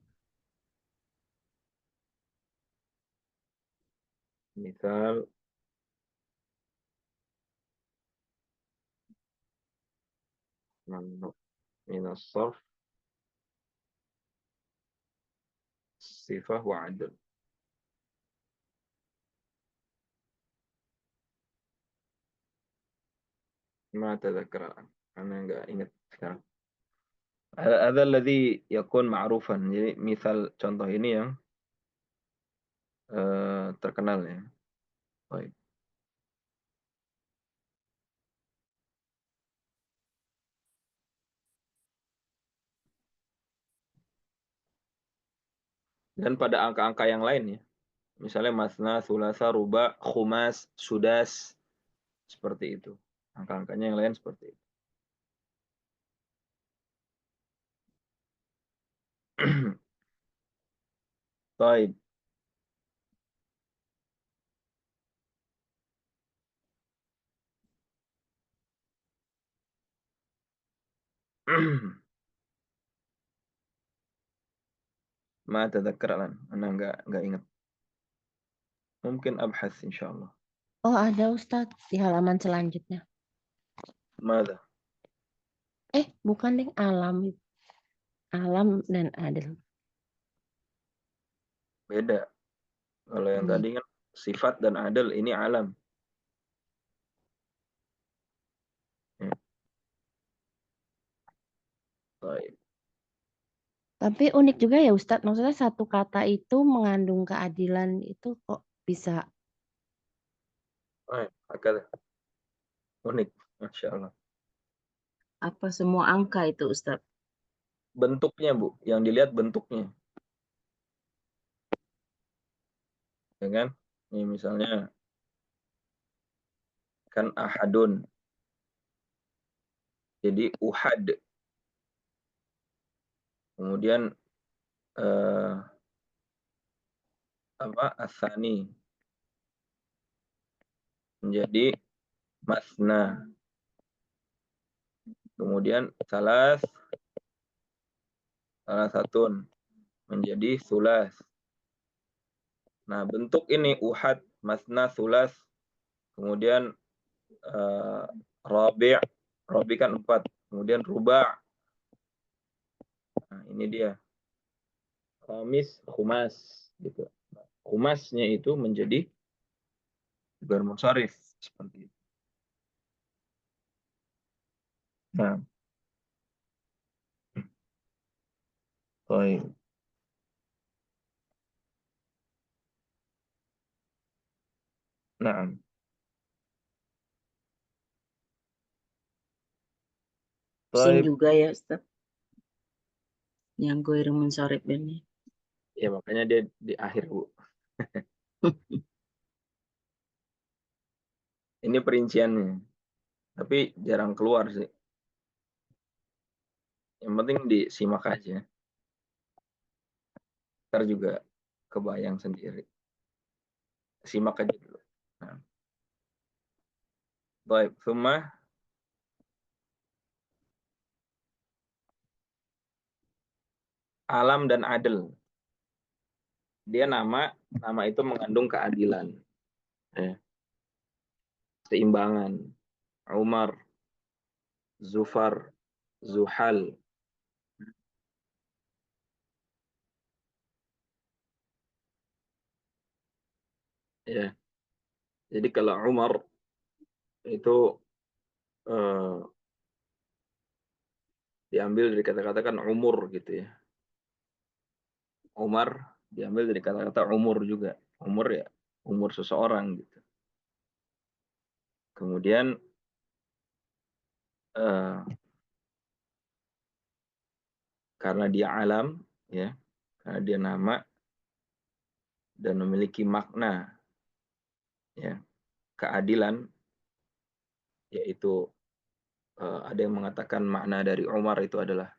Misal mamnu minas sarf sifah wa adl. Ma tadzakkar. Karena enggak ingat sekarang. Ada alladhi yakun ma'rufan. Jadi misal contoh ini yang terkenal, ya. Baik. Dan pada angka-angka yang lain, ya. Misalnya masna, sulasa, ruba, khumas, sudas, seperti itu. Angka-angkanya yang lain seperti itu. Baik. Ma tadzakkar lan. Ana enggak ingat. Mungkin abhas insyaallah. Oh ada Ustadz di halaman selanjutnya. Mada? Bukan deh alam. Alam dan adil. Beda. Kalau yang tadi kan sifat dan adil, ini alam. Ya. Baik. Tapi unik juga ya Ustadz, maksudnya satu kata itu mengandung keadilan itu kok bisa. Baik, hakada. Unik, Masya Allah. Apa semua angka itu Ustadz? Bentuknya, Bu. Yang dilihat bentuknya. Ya kan? Ini misalnya kan ahadun. Jadi uhad. Kemudian asani menjadi masna. Kemudian salah satun menjadi sulas. Nah, bentuk ini uhad, masna, sulas, kemudian rabi' kan 4, kemudian ruba'. Nah, ini dia. Khamis, khumas gitu. Khumasnya itu menjadi bermunsharif seperti itu. Nah. Baik. Nah. sin Baik. juga ya Ustaz. Yang ghairu munsharif ini. Ya makanya dia di akhir, Bu. Ini perinciannya. Tapi jarang keluar sih. Yang penting disimak aja. Ntar juga kebayang sendiri. Simak aja dulu. Nah. Baik, summa alam dan adil. Dia nama itu mengandung keadilan. Ya. Keseimbangan. Umar, Zufar, Zuhal. Ya. Jadi kalau Umar itu diambil dari kata-kata kan umur gitu ya. Umar diambil dari kata-kata umur juga. Umur ya, umur seseorang gitu. Kemudian karena dia alam, ya, karena dia nama dan memiliki makna, ya, keadilan, yaitu ada yang mengatakan makna dari Umar itu adalah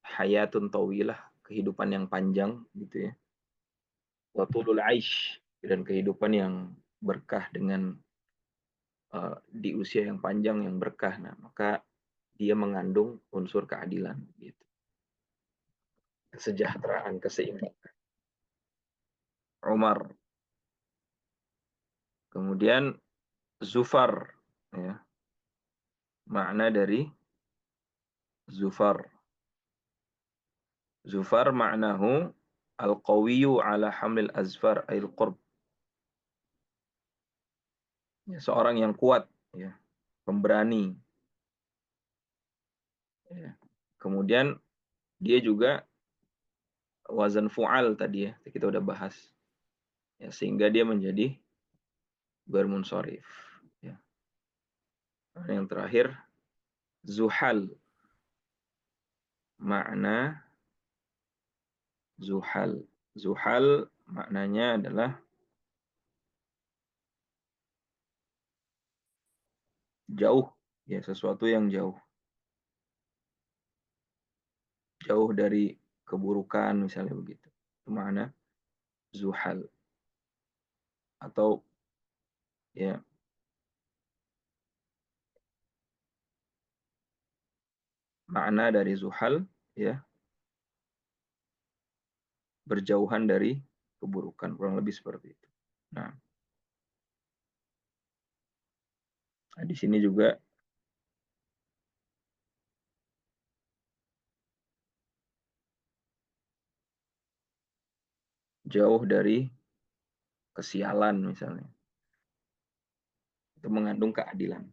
hayatun tawilah, kehidupan yang panjang, gitu ya. Wa tulul aish, dan kehidupan yang berkah dengan di usia yang panjang yang berkah. Nah, maka dia mengandung unsur keadilan, gitu. Kesejahteraan, keseimbangan. Umar. Kemudian Zufar, ya. Makna dari Zufar. Zufar maknahu al-qawiyyu ala hamlil azfar ayil qurb. Ya, seorang yang kuat, ya, pemberani. Ya. Kemudian dia juga wazan fu'al tadi ya, kita udah bahas. Ya, sehingga dia menjadi bermunsharif. Ya. Yang terakhir Zuhal. Makna Zuhal. Zuhal maknanya adalah jauh, ya, sesuatu yang jauh. Jauh dari keburukan misalnya begitu. Itu makna Zuhal. Atau ya makna dari Zuhal, ya, berjauhan dari keburukan, kurang lebih seperti itu. Nah, di sini juga jauh dari kesialan misalnya. Itu mengandung keadilan.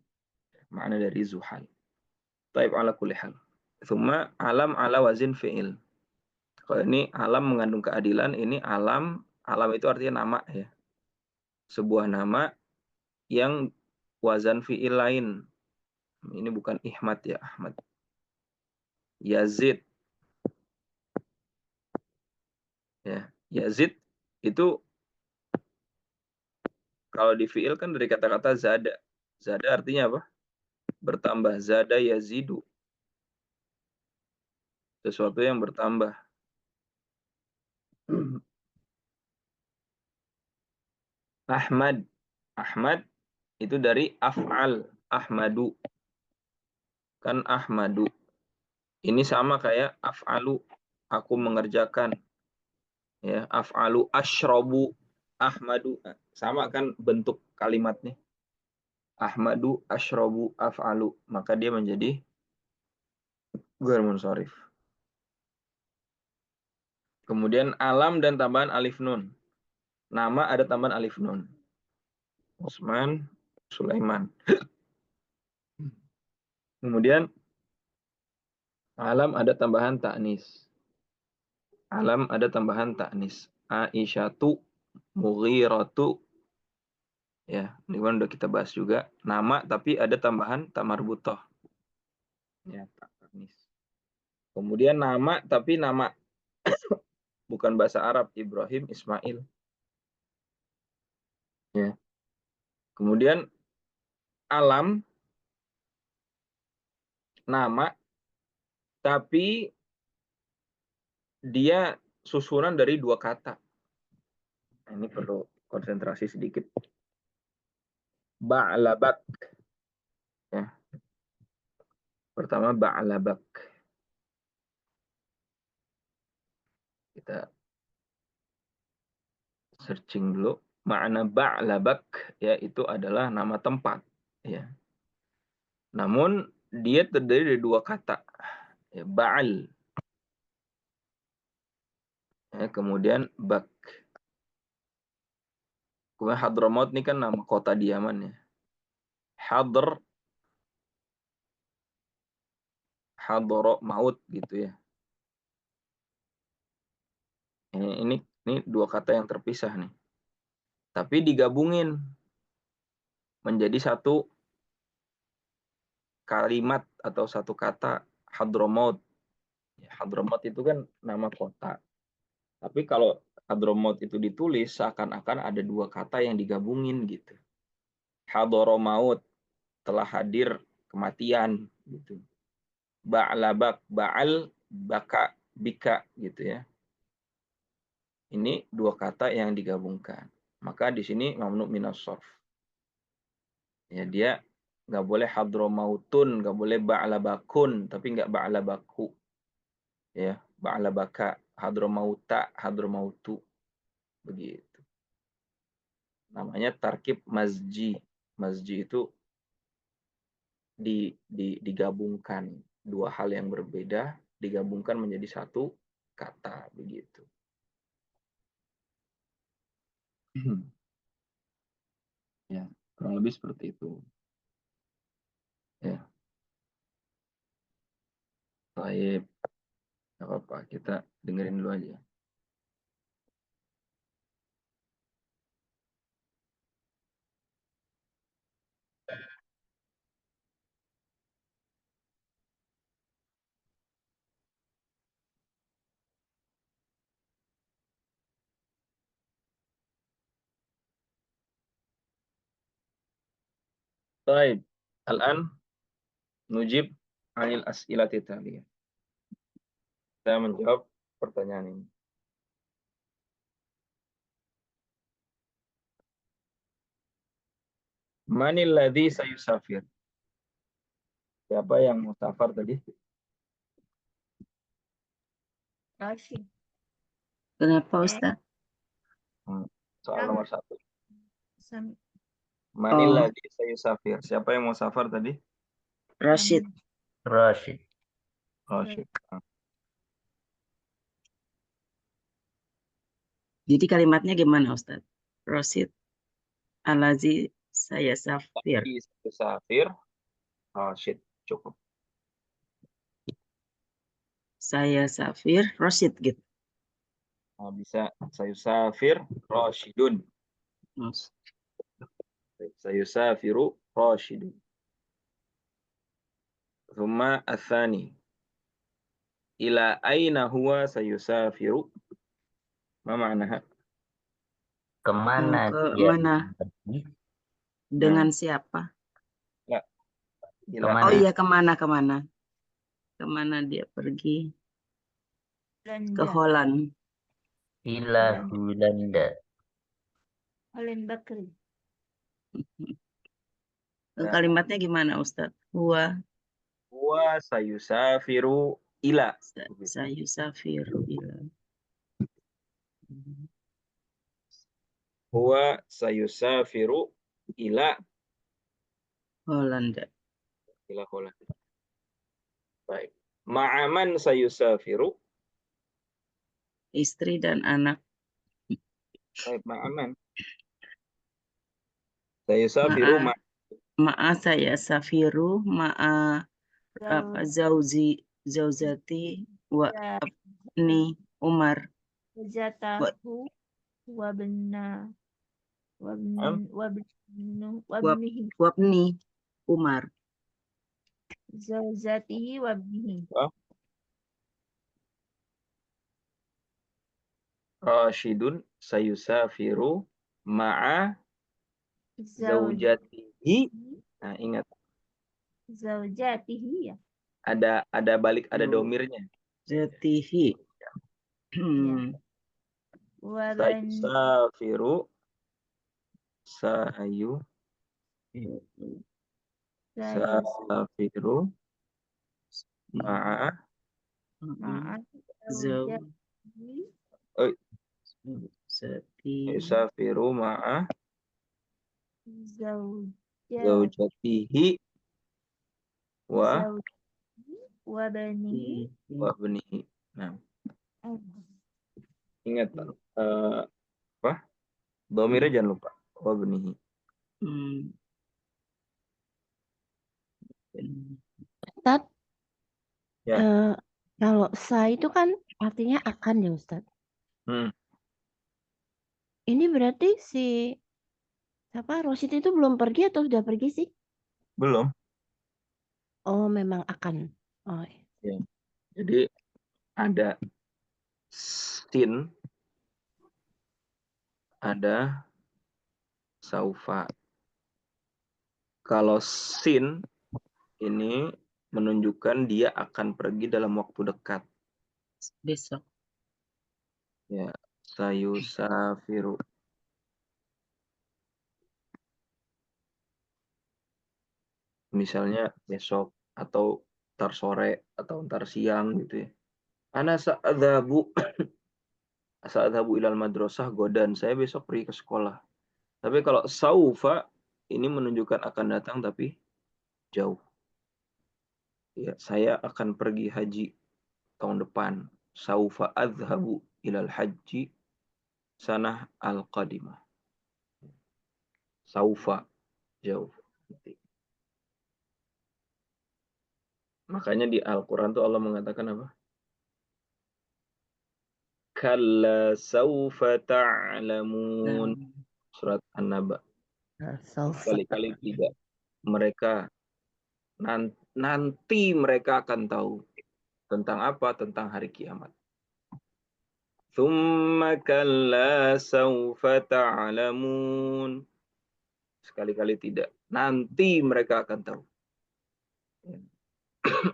Makna dari Zuhal. Taib ala kulli hal. Thumma alam ala wazin fi'il. Kalau ini alam mengandung keadilan, ini alam itu artinya nama ya. Sebuah nama yang wazan fi'il lain. Ini bukan Ihmad ya, Ahmad. Yazid. Ya, Yazid itu kalau di fi'il kan dari kata-kata zada. Zada artinya apa? Bertambah. Zada yazidu. Sesuatu yang bertambah. Ahmad. Ahmad itu dari af'al. Ahmadu. Kan Ahmadu. Ini sama kayak af'alu. Aku mengerjakan. Ya, af'alu asyrobu. Ahmadu. Sama kan bentuk kalimatnya. Ahmadu asyrobu af'alu. Maka dia menjadi ghair munsharif. Kemudian alam dan tambahan alif nun. Nama ada tambahan alif nun. Usman, Sulaiman. Kemudian alam ada tambahan ta'nis. Alam ada tambahan ta'nis. Aisyatu, Mughiratu. Ya, ini kan udah kita bahas juga. Nama tapi ada tambahan tamarbutah. Ya, ta'nis. Kemudian nama, tapi nama bukan bahasa Arab, Ibrahim, Ismail. Ya. Kemudian alam, nama, tapi dia susunan dari dua kata. Nah, ini perlu konsentrasi sedikit. Ba'labak. Ya. Pertama ba'labak. Kita searching dulu. Makna ba'labak ya itu adalah nama tempat. Ya. Namun dia terdiri dari dua kata. Ya, ba'al. Ya, kemudian bak. Kemudian Hadramaut ini kan nama kota di Yaman ya. Hadro maut gitu ya. Ini dua kata yang terpisah nih. Tapi digabungin menjadi satu kalimat atau satu kata Hadramaut. Ya, Hadramaut itu kan nama kota. Tapi kalau Hadramaut itu ditulis seakan-akan ada dua kata yang digabungin gitu. Hadramaut, telah hadir kematian gitu. Ba'labak, ba'al, baka, bika gitu ya. Ini dua kata yang digabungkan. Maka di sini mamnu minas shorf. Ya dia nggak boleh hadramautun, nggak boleh ba'labakun, tapi nggak ba'labaku. Ya, ba'labaka, hadramauta, hadramautu. Begitu. Namanya tarkib mazji. Mazji itu digabungkan dua hal yang berbeda, digabungkan menjadi satu kata begitu. Ya, kurang lebih seperti itu. Ya. Baik. Gak apa-apa, kita dengerin dulu aja. Baik. Al-an nujib anil as'ilati taliyah. Saya menjawab pertanyaan ini. Manil ladzi sayusafir? Siapa yang mau safar tadi? Rashid. Kenapa Ustaz? Soal nomor 1. Sam- Manil Oh. ladzi sayusafir? Siapa yang mau safar tadi? Rashid. Rashid. Rashid. Jadi kalimatnya gimana Ustaz? Rashid alazi saya safir. Sayusafir. Rashid. Cukup. Saya safir Rashid gitu. Nah, bisa sayusafir Rashidun. Sayusafiru Rashidun. Thumma athani. Ila aina huwa sayusafiru? Ma ma'naha? Kemana Ke dia mana? pergi? Dengan siapa? Ya. Ila Kemana? Oh iya, kemana? Kemana dia pergi? Ke Holland. Ila Hulanda. Holland Bakri. Kalimatnya gimana Ustaz? Huwa sayusafiru ila. sayusafiru ila. Huwa sayusafiru ila Holland. Holland. Baik. Ma'aman sayusafiru? Istri dan anak. Baik, ma'aman. Sayusafiru Ma'a saya safiru ma'a apa zauzati wa ni Umar. Zatahu wabna wabnihi. Wabni Umar. Zauzatihi wabnihi. Rashidun sayusafiru ma'a zaujatihi. Nah, ingat Zaujatihi ya. ada balik, ada Zau- domirnya. Jatihi. Wabani Sayusafiru sayu ma'a maaf Zau- zaujatihi yusafiru ma'a zaujatihi zaujatihi wa wabani bnihi. Nah, ingat apa? Domirnya jangan lupa. Wa bnihi. Ustaz, Ya. kalau sa itu kan artinya akan ya Ustaz. Ini berarti si Rosid itu belum pergi atau sudah pergi sih? Belum. Oh, memang akan. Oh, Ya. Jadi ada sin, ada saufa. Kalau sin ini menunjukkan dia akan pergi dalam waktu dekat. besok. Ya, sayusafiru. Misalnya besok atau ntar sore atau ntar siang gitu ya. Ana sa'adhabu ilal madrasah godan. Saya besok pergi ke sekolah. Tapi kalau saufa ini menunjukkan akan datang tapi jauh. Ya, saya akan pergi haji tahun depan. Saufa adhabu ilal haji sanah al-qadimah. Saufa jauh. Makanya di Al-Quran tuh Allah mengatakan apa? Kalla saufa ta'lamun. Surat An-Naba. Kali-kali tidak. Mereka nanti mereka akan tahu. Tentang apa? Tentang hari kiamat. Thumma kalla saufa ta'lamun. Sekali-kali tidak. Nanti mereka akan tahu.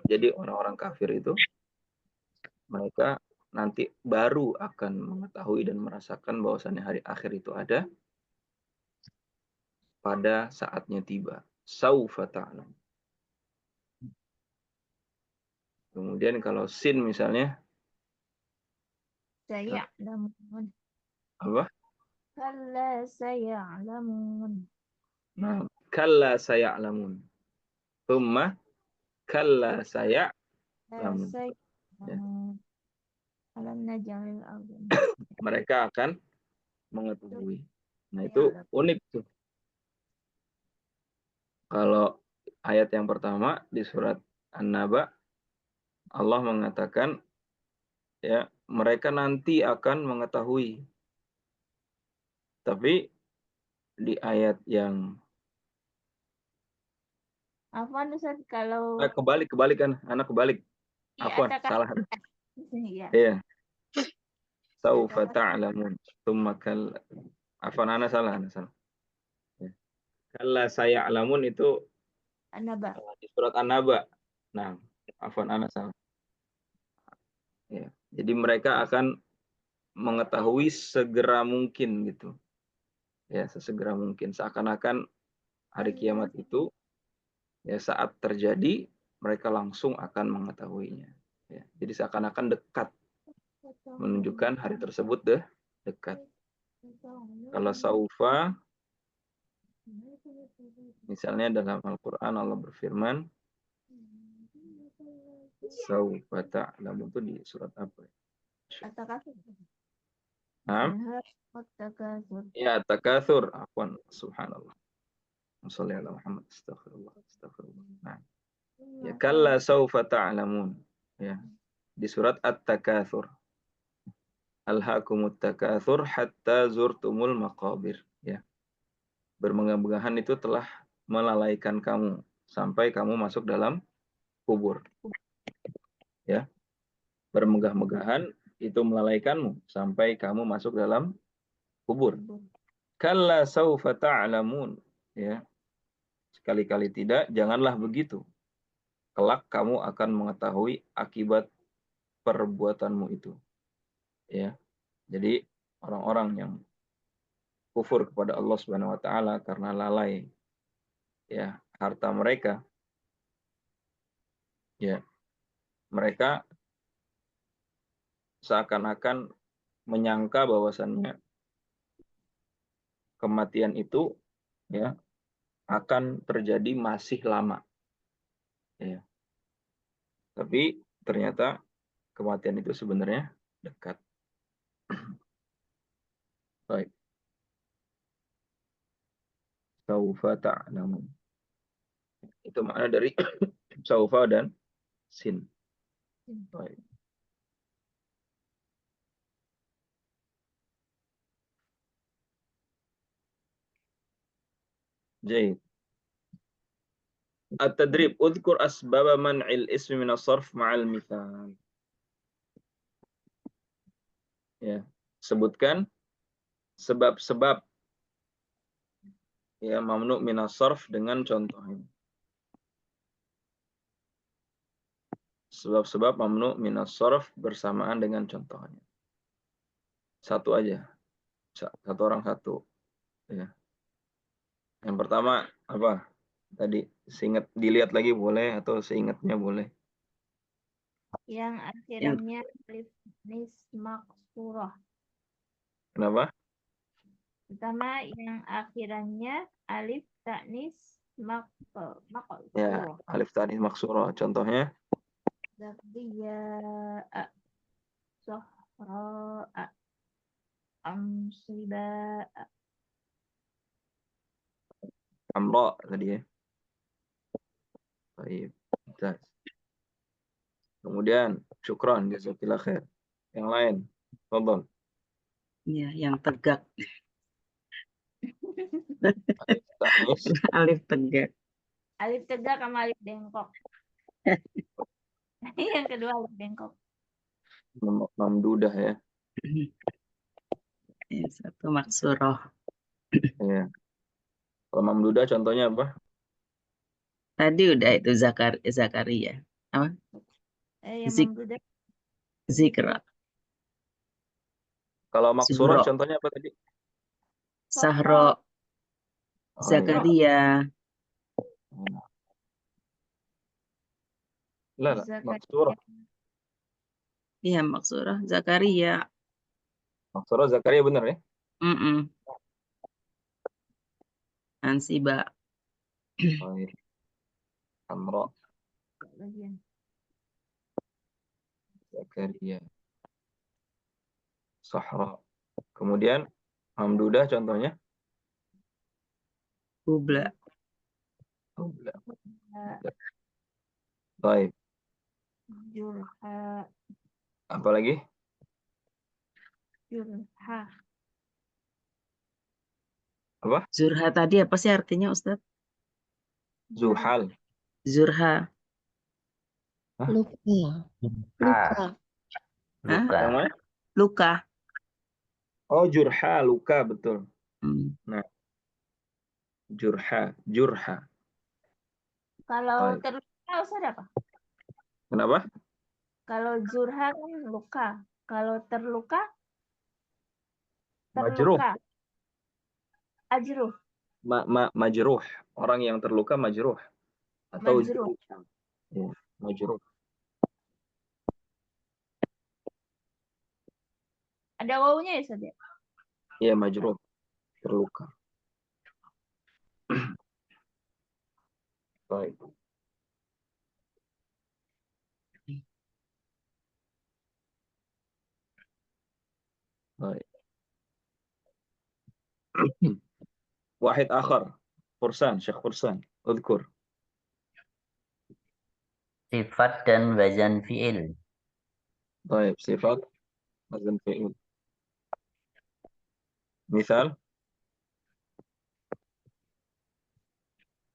Jadi orang-orang kafir itu mereka nanti baru akan mengetahui dan merasakan bahwasannya hari akhir itu ada pada saatnya tiba. Saufa ta'lam. Kemudian kalau sin misalnya saya'lamun. apa? Kalla saya'lamun. Nah, kalla saya'lamun. Thumma kalla saya'lamun. Ya. Alam naj'alil arda. Mereka akan mengetahui. Nah, itu unik tuh. Kalau ayat yang pertama di surat An-Naba Allah mengatakan ya, mereka nanti akan mengetahui. Tapi di ayat yang Apa Ustaz kalau kebalik kan, anak kebalik. Afwan, salah. Iya. Iya. Saufa ta'lamun. Tsumma kal afwan, ana salah. Ya. Kalla saya'lamun itu An-Naba. di surat An-Naba. Nah, afwan, ana salah. Ya. Jadi mereka akan mengetahui segera mungkin gitu. Ya, sesegera mungkin. Seakan-akan hari kiamat itu ya saat terjadi mereka langsung akan mengetahuinya. Ya, jadi seakan-akan dekat, menunjukkan hari tersebut dekat. Kalau saufa, misalnya dalam Al-Quran Allah berfirman, saufa ta'lamun itu di surat apa? Ya, Takatsur. Afwan, subhanallah. Shalli ala Muhammad. Astaghfirullah. Nah, ya kalla saufa ta'lamun. Ya, di surat At-Takatsur. Alhaakumut takatsur hatta zurtumul maqabir. Ya. Bermegah-megahan itu telah melalaikan kamu sampai kamu masuk dalam kubur. Ya. Bermegah-megahan itu melalaikanmu sampai kamu masuk dalam kubur. Kalla saufa ta'lamun. Ya. Sekali-kali tidak, janganlah begitu. Kelak kamu akan mengetahui akibat perbuatanmu itu. Ya. Jadi orang-orang yang kufur kepada Allah Subhanahu wa taala karena lalai ya harta mereka, ya mereka seakan-akan menyangka bahwasannya kematian itu ya akan terjadi masih lama, ya. Tapi ternyata kematian itu sebenarnya dekat. Baik. Saufa ta'lamun. Itu makna dari saufa dan sin. Baik. Jaid. At-tadrib, udhkur asbaba man'il ismi min as-sarf ma'al mithal. Ya, sebutkan sebab-sebab ya mamnu min as-sarf dengan contohnya. Sebab-sebab mamnu min as-sarf bersamaan dengan contohnya. Satu aja. Satu orang satu. Ya. Yang pertama apa? Tadi seingat dilihat lagi boleh atau seingatnya boleh. Yang akhirnya alif nis maksurah. Kenapa? Pertama yang akhirannya alif taknis Ya, maksurah. alif tanis maksura. Contohnya Zakriya Sohra Amsiba amra tadi ya. Baik. Kemudian syukran jazakillah khair. Yang lain. Fadhal. Ya, yang tegak. Alif tanis Alif tegak. alif tegak sama alif bengkok. Yang kedua alif bengkok. mamdudah ya. Ya, satu maksuroh. Ya. Kalau mamdudah contohnya apa? Tadi udah itu Zakaria. Apa? Yang Zik- membudak Zikra. Kalau maksurah Zuhro. contohnya apa tadi? Sahro. Oh, iya. Zakaria. Lah, maksurah. Iya, maksurah. Zakaria. Maksurah Zakaria benar ya? Ansiba. Baik. Amra bagian. Zakaria. Sahra. Kemudian mamdudah contohnya? Hubla. Baik. Jurha. Apa lagi? Jurha. Apa? Zurha tadi apa sih artinya, Ustadz? Zuhal. Zurha. Luka. Ah, Luka. luka. Yang mana? Luka. Oh, jurha, luka, betul. Hmm. Nah, jurha. Kalau Baik. terluka Ustaz apa? Kenapa? Kalau jurha kan luka. Kalau terluka? Majruh. Ajruh. Majruh. Orang yang terluka majruh. Atau Majruh. Ya, majruh. Ada wawunya ya Ustaz? Iya, majruh. Terluka. Baik. Baik. Wahid akhar. Fursan, Syekh Fursan. Udhkur. Sifat dan wazan fi'il. Baik, sifat wazan fi'il. Misal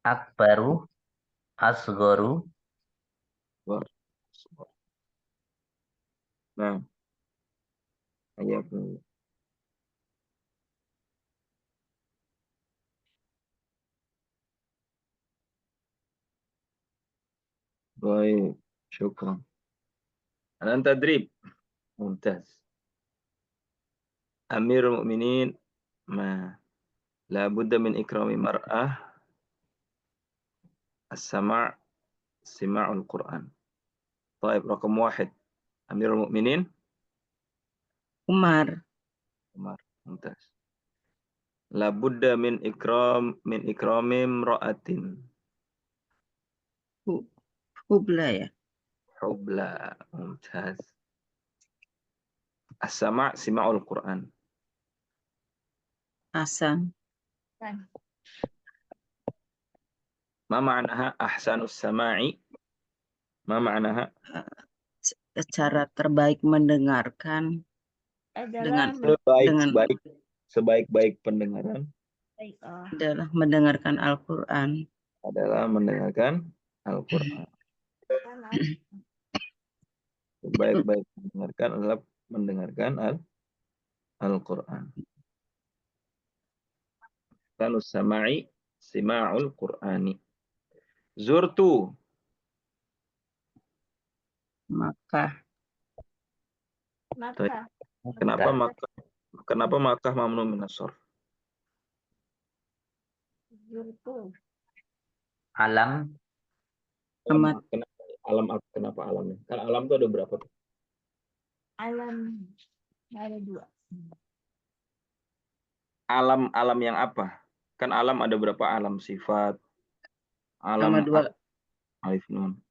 Akbaru, asgoru, nah, Hayakumullah. Baik, syukran. Anan tadrib. Mumtaz. Amirul Mukminin ma la budda min ikrami mar'ah as-sama' sima'ul Qur'an. Baik, rakam 1. Amirul Mukminin Umar. Umar. Mumtaz. La budda min ikrami imra'atin. Hubla ya. Hubla. Mumtaz. As-sama' sima'ul Qur'an. Hasan. Ma ma'naha ahsanus sama'i? Ma ma'naha? Cara terbaik mendengarkan Adalah Sebaik-baik pendengaran adalah mendengarkan Al-Quran. adalah mendengarkan Al-Quran. Sebaik-baik mendengarkan adalah mendengarkan Al-Quran. Tanus sama'i sima'ul Qur'ani. Zurtu. Makkah. Kenapa Makkah mamnu minas sarf? Alam. Kenapa alamnya? Kan alam itu ada berapa tuh? Alam ada 2. Alam yang apa? Kan alam ada berapa alam? Sifat, alam Sama 2. alif nun.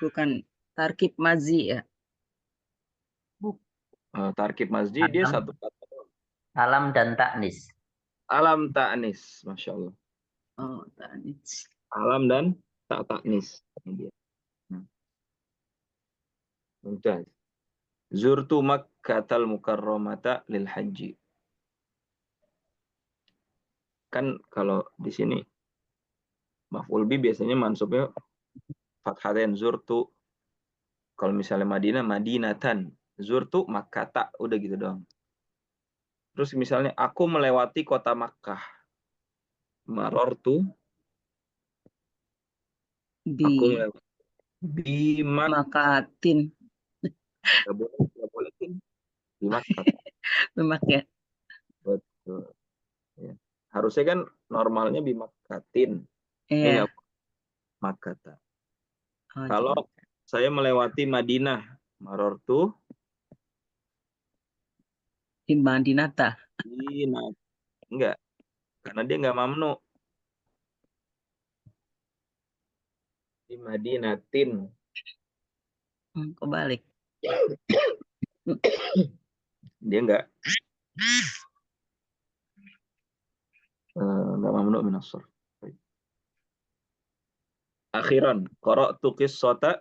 Bukan tarkib mazi ya. Tarkib masjid dia satu kata. Alam dan ta'nis. Alam ta'nis, Masya Allah. Oh, ta'nis. Alam dan ta'nis. Ini dia. Mumtaz. Zurtu Makkatal Mukarramata lil haji. Kan kalau di sini maf'ul bi biasanya mansubnya fathatain. Zurtu. Kalau misalnya Madinah, Madinatan. Zurtu Makkata, udah gitu doang. Terus misalnya aku melewati kota Makkah. Marortu. Aku melewati. Makatin. Gak boleh. Di Makkah. Memak ya. Betul. Ya. Harusnya kan normalnya bimakatin. Ini Iya. nggak Makkata. Oh, Kalau saya melewati Madinah, marortu di Madinata. Enggak, karena dia nggak mamnu. Di Madinatin. Kebalik. Dia nggak mamnu min as-sarf. Akhiran, qara'tu qissata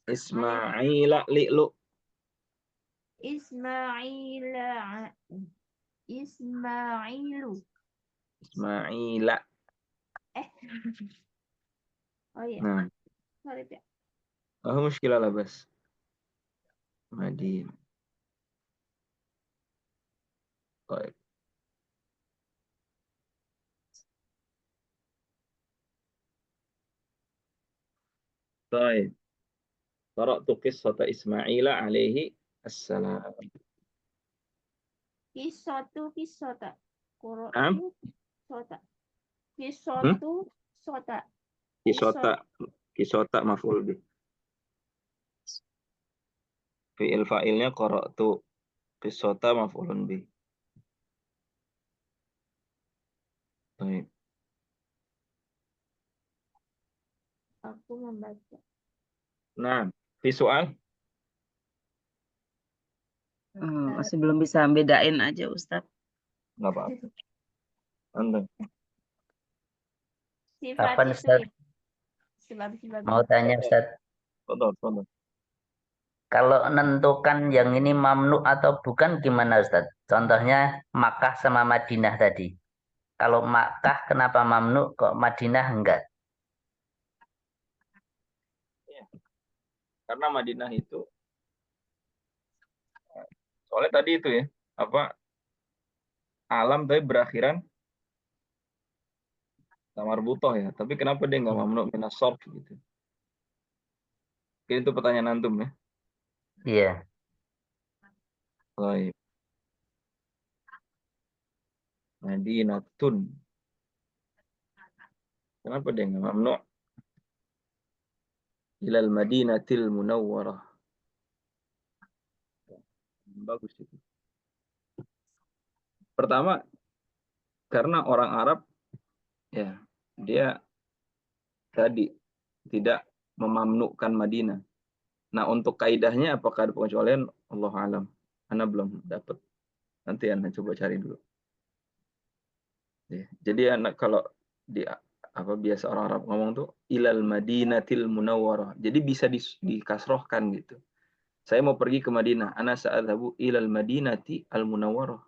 Ismaila li'lu. Ismaila. Oh iya. Nah, Sorry, Pak. muskilah lah bas. Madinah. Baik. Baik. Qara'tu qissata Ismaila alaihi assalam. Qissata. Am? Qissata maf'ul bih. Fi'il fa'ilnya qara'tu. Qissata maf'ulun bih. Baik. Aku membaca. Nah, visual. Masih belum bisa bedain aja Ustadz. Nggak apa-apa. Anda. Kapan Ustaz? Mau tanya Ustaz. Tonton. Kalau menentukan yang ini mamnu atau bukan gimana Ustaz? Contohnya Makkah sama Madinah tadi. Kalau Makkah kenapa mamnu, kok Madinah enggak? Karena Madinah itu, soalnya tadi itu ya, apa, alam tapi berakhiran sama marbutoh ya. Tapi kenapa dia nggak mamnu minas sarf gitu? Mungkin itu pertanyaan antum ya. Iya. Baik. Madinatun. Kenapa dia nggak mamnu ilal Madinatil Munawwarah? Bagus itu. Pertama, karena orang Arab ya, dia tadi tidak memamnukan Madinah. Nah, untuk kaidahnya apakah ada pengecualian? Allah alam. Anda belum dapat. Nanti Anda coba cari dulu. Ya. Jadi anak kalau di apa biasa orang Arab ngomong tuh ilal Madinatil Munawwarah. Jadi bisa dikasrohkan gitu. Saya mau pergi ke Madinah. Ana sa'adhabu ilal Madinati al Munawwarah.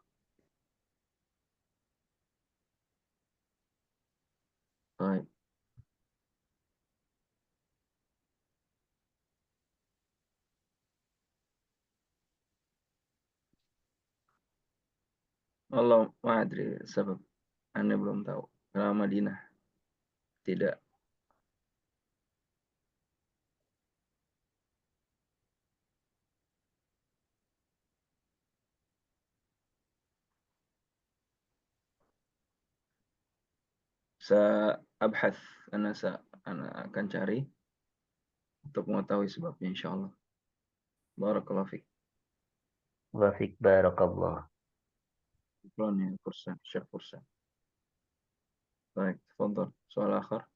Baik. Allah ma'adri sebab. Anda belum tahu. Kenapa Madinah tidak. Abhath. Ana akan cari untuk mengetahui sebabnya insyaallah. Barakallahu fiik. Wa fik barakallah. شكرا يا فرسان شيخ فرسان. طيب تفضل سؤال آخر.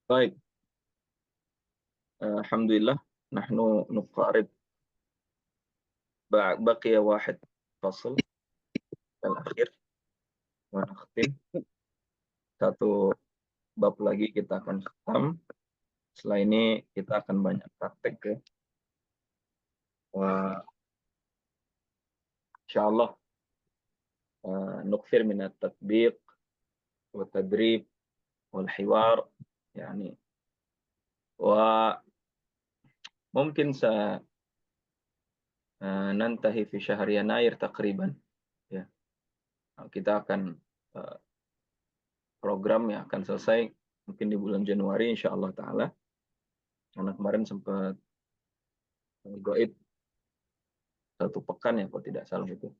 طيب الحمد لله نحن نقارب بقي واحد فصل الأخير ونختم. Satu bab lagi kita akan khatam. Setelah ini kita akan banyak praktek ya. Wah, insyaallah نكثر من التطبيق والتدريب والحوار يعني وممكن ننتهي في شهر يناير تقريبا ya. Kita akan program yang akan selesai mungkin di bulan Januari insyaallah taala. Karena kemarin sempat goib 1 pekan ya kalau tidak salah itu.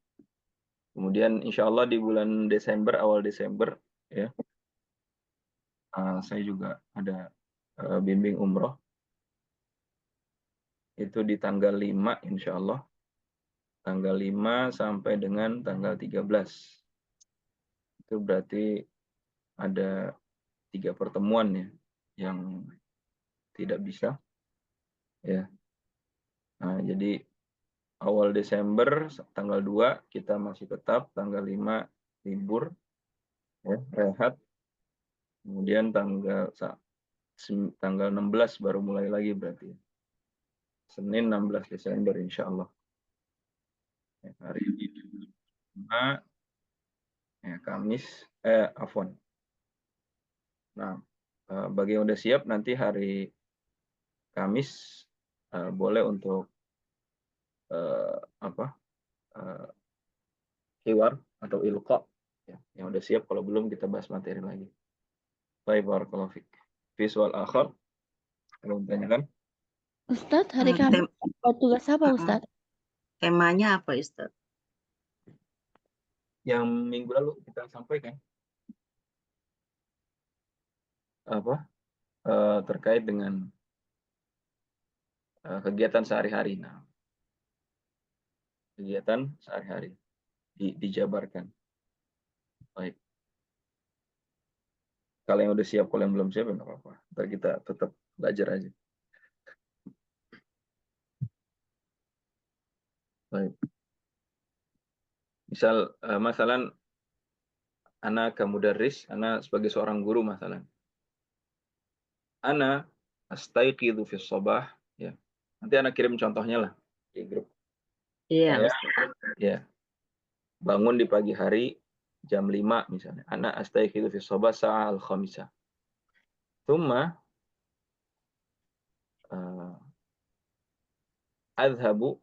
Kemudian insyaallah di bulan Desember, awal Desember ya, saya juga ada bimbing umroh. Itu di tanggal 5 insyaallah. Tanggal 5 sampai dengan tanggal 13. Itu berarti ada 3 pertemuan ya yang tidak bisa ya. Nah, jadi awal Desember tanggal 2 kita masih tetap, tanggal 5 libur ya, rehat. Kemudian tanggal 16 baru mulai lagi berarti. Senin 16 Desember insyaallah. Ya, hari ini ya, Kamis afwan. Nah, bagi yang udah siap nanti hari Kamis boleh untuk hiwar atau ilqa ya. Yang udah siap, kalau belum kita bahas materi lagi. Baik, barakallahu fik. Visual akhir kalau ditanyakan. Ustadz, hari Kamis tugas apa Ustadz? Temanya apa Ustadz? Yang minggu lalu kita sampaikan apa terkait dengan kegiatan sehari-hari. Nah, kegiatan sehari-hari dijabarkan. Baik. Kalau yang udah siap, kalau yang belum siap, nggak apa-apa. Ntar kita tetap belajar aja. Baik. Misal, masalah Ana kamudarris, ana sebagai seorang guru masalah. Ana astayqidhu fi shabah, ya. Nanti ana kirim contohnya lah di grup. Iya, Saya ya bangun di pagi hari jam 5 misalnya. Ana astayqidhu fi shabah sa'al khamisah. Thumma adhabu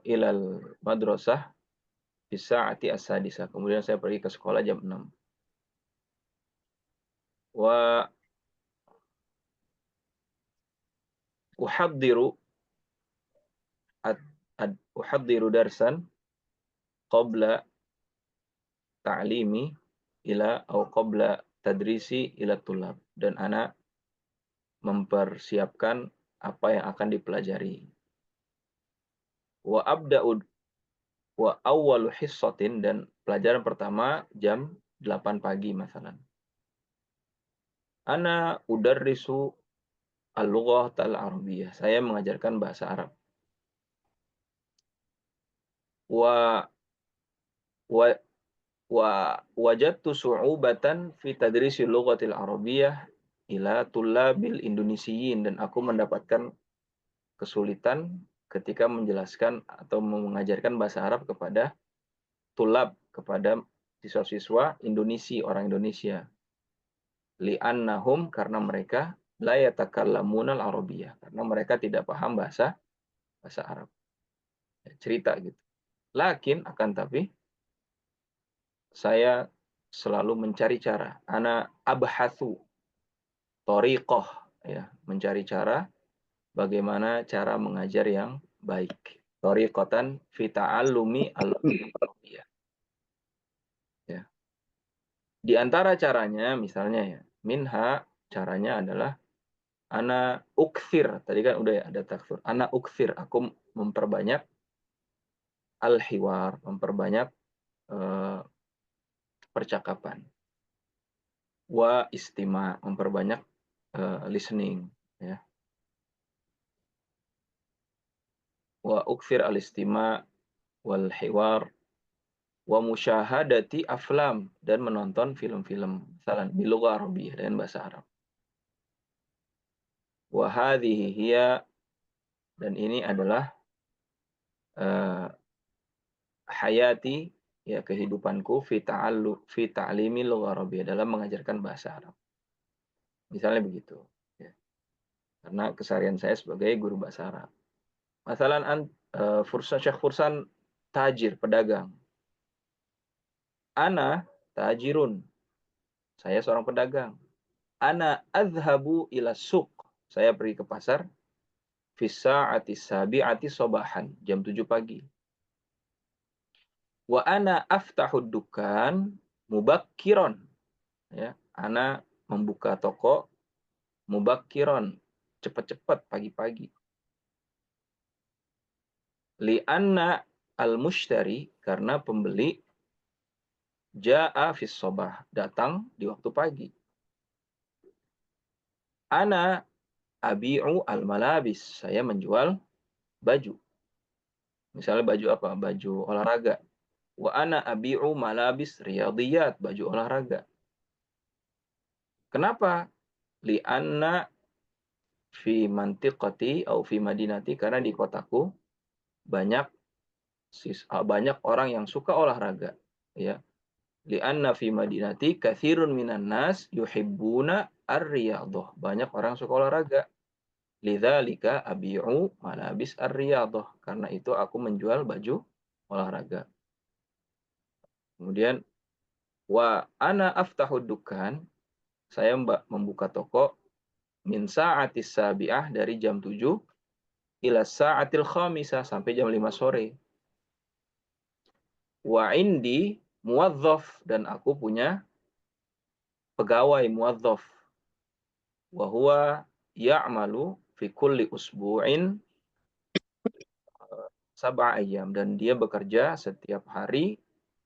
ilal madrasah fi sa'ati as-sadisah. Kemudian saya pergi ke sekolah jam 6. Wa uhaddiru uhaddiru darsan qabla ta'limi ila atau qabla tadrisi ila tulab, dan anak mempersiapkan apa yang akan dipelajari. Wa abda'u wa awwalu hissatin, dan pelajaran pertama jam 8 pagi masalan. Ana udarrisu al-lughah al-arabiyyah. Saya mengajarkan bahasa Arab. Wa wa wa wajadtu su'ubatan fi tadrisi lughatil arabiyyah ila tullabil indonesiyin, dan aku mendapatkan kesulitan ketika menjelaskan atau mengajarkan bahasa Arab kepada tulab, kepada siswa-siswa Indonesia, orang Indonesia. Li'annahum, karena mereka la yatakallamunal arabiyyah, karena mereka tidak paham bahasa Arab. Cerita gitu. Lakin akan tapi saya selalu mencari cara. Ana abhathu thariqah, ya, mencari cara bagaimana cara mengajar yang baik. Thariqatan fi ta'allumi al-arabiyyah. Ya. Di antara caranya misalnya ya, minha, caranya adalah ana ukthir, tadi kan udah ya ada takfir. Ana ukthir, aku memperbanyak al-hiwar, memperbanyak percakapan. Wa istima, memperbanyak listening, ya. Wa ukthir al-istima wal hiwar wa musyahadati aflam, dan menonton film-film misalnya bilughah arabiyyah, dengan bahasa Arab. Wa hadhihi hiya, dan ini adalah hayati, ya, kehidupanku fi ta'limi lughah arabiyyah, dalam mengajarkan bahasa Arab. Misalnya begitu, ya. Karena keseharian saya sebagai guru bahasa Arab. Masalan Syekh Fursan tajir, pedagang. Ana tajirun, saya seorang pedagang. Ana adhabu ila suq, saya pergi ke pasar. Fi sa'ati sabi'ati sobahan, jam 7 pagi. Wa ana aftahud dukan mubakkiron, ya, ana membuka toko mubakkiron, cepat-cepat pagi-pagi. Li'anna al-mushtari, karena pembeli ja'a fis sobah, datang di waktu pagi. Ana abi'u al-malabis, saya menjual baju. Misalnya baju apa? Baju olahraga. Wa ana abi'u malabis riyadiyat, baju olahraga. Kenapa? Li'anna fi mantiqati atau fi madinati, karena di kotaku banyak orang yang suka olahraga, ya. Li'anna fi madinati katsirun minan nas yuhibbuna ar-riyadhah, banyak orang suka olahraga. Lidzalika abi'u malabis ar-riyadhah, karena itu aku menjual baju olahraga. Kemudian wa ana aftahu dukan, saya membuka toko min sa'atis sabi'ah, dari jam 7 ila sa'atil khamisah, sampai jam 5 sore. Wa indi muwadhdhaf, dan aku punya pegawai muwadhdhaf. Wa huwa ya'malu fi kulli usbu'in 7 ayyam, dan dia bekerja setiap hari,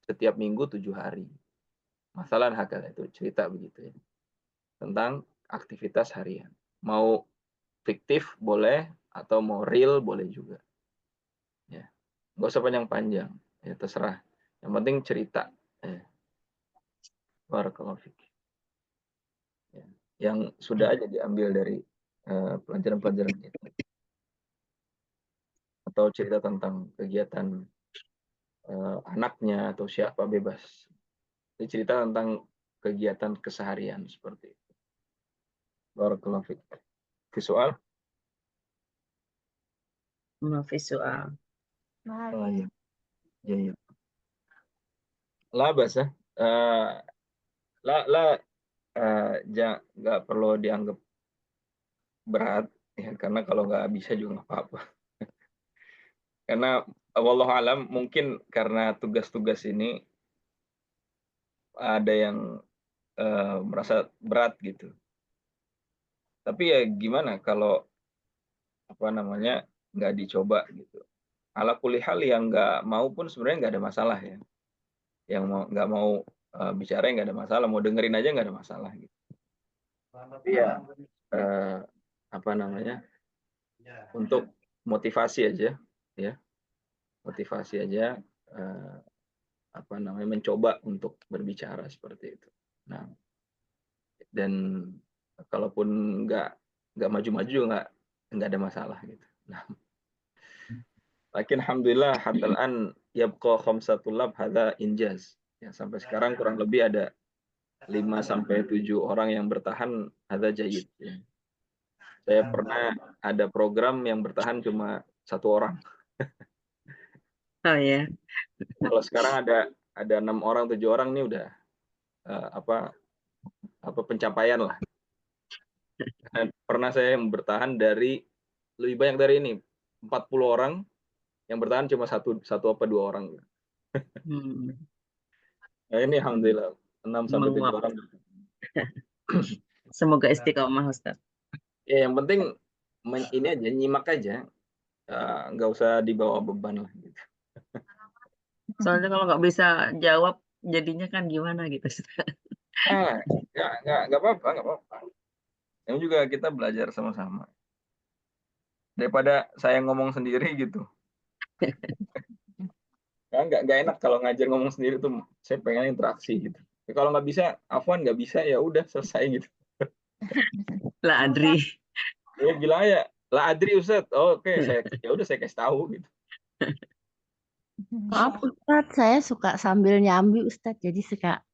setiap minggu 7 hari. Masalah hakala, itu cerita begitu ya, tentang aktivitas harian. Mau fiktif boleh, atau mau real boleh juga. Ya. Nggak usah panjang-panjang, ya terserah. Yang penting cerita, Barakallahu fik. Ya. Yang sudah aja diambil dari pelajaran-pelajaran kita. Atau cerita tentang kegiatan anaknya atau siapa, bebas. Ini cerita tentang kegiatan keseharian seperti itu. Barakallahu fik. Visual? Visual. Oh, iya. Iya. Lah bahasa. Nggak perlu dianggap berat ya, karena kalau nggak bisa juga nggak apa-apa. Karena wallahu alam mungkin karena tugas-tugas ini ada yang merasa berat gitu. Tapi ya gimana kalau nggak dicoba gitu. Ala kulli hal yang nggak mau pun sebenarnya nggak ada masalah ya. Yang nggak mau bicara nggak ada masalah, mau dengerin aja nggak ada masalah gitu. Tapi ya untuk motivasi aja ya, motivasi aja mencoba untuk berbicara seperti itu. Nah, dan kalaupun nggak maju-maju nggak ada masalah gitu. Nah, lakin alhamdulillah hatta an yabqa khamsatul lab hadza injaz. Ya, sampai sekarang kurang lebih ada 5-7 orang yang bertahan, hadza jayyid. Ya. Saya pernah ada program yang bertahan cuma 1 orang. Oh ya. Kalau sekarang ada 6 orang, 7 orang nih udah pencapaian lah. Pernah saya yang bertahan dari lebih banyak dari ini, 40 orang yang bertahan cuma 1 apa 2 orang. Nah, ini alhamdulillah 6-7 orang. Semoga istiqomah Ustaz. Ya, yang penting ini aja, nyimak aja. Nggak usah dibawa beban lah gitu. Soalnya kalau nggak bisa jawab jadinya kan gimana gitu. Nggak apa-apa. Yang juga kita belajar sama-sama. Daripada saya ngomong sendiri gitu. Nggak enak kalau ngajar ngomong sendiri tuh. Saya pengen interaksi gitu. Kalau nggak bisa, afwan nggak bisa ya udah selesai gitu. Lah Adri. Ya bilang aja, lah Adri Ustaz. Oh, oke, saya kasih tahu gitu. Maaf Ustaz, saya suka sambil nyambi Ustaz, jadi suka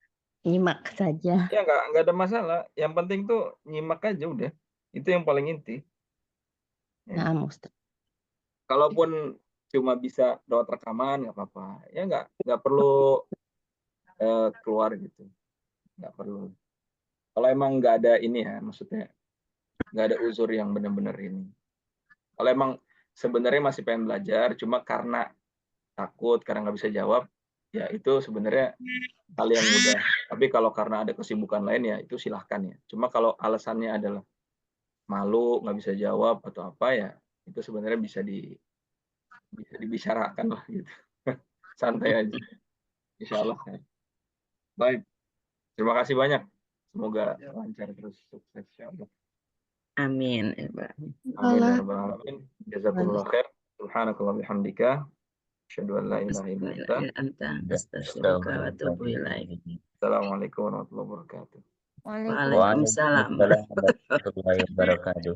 nyimak saja. Ya nggak ada masalah. Yang penting tuh nyimak aja udah. Itu yang paling inti. Nah, Ustaz. Kalaupun cuma bisa lewat rekaman nggak apa-apa. Ya nggak perlu keluar gitu. Nggak perlu. Kalau emang nggak ada ini ya, maksudnya nggak ada uzur yang benar-benar ini. Kalau emang sebenarnya masih pengen belajar, cuma karena takut, karena nggak bisa jawab, ya itu sebenarnya hal yang mudah. Tapi kalau karena ada kesibukan lain ya itu silahkan ya. Cuma kalau alasannya adalah malu, nggak bisa jawab atau apa ya, itu sebenarnya bisa dibicarakan lah gitu. Santai aja. Insya Allah. Baik. Terima kasih banyak. Semoga lancar terus, sukses insya Allah. Amin. Amin ya rabbal alamin. Jazakumullah khair. Subhanakallah bihamdika. Asyhadu an la ilaha illa anta astaghfiruka wa atubu ilaik. Assalamualaikum warahmatullahi wabarakatuh. Waalaikumsalam warahmatullahi wabarakatuh.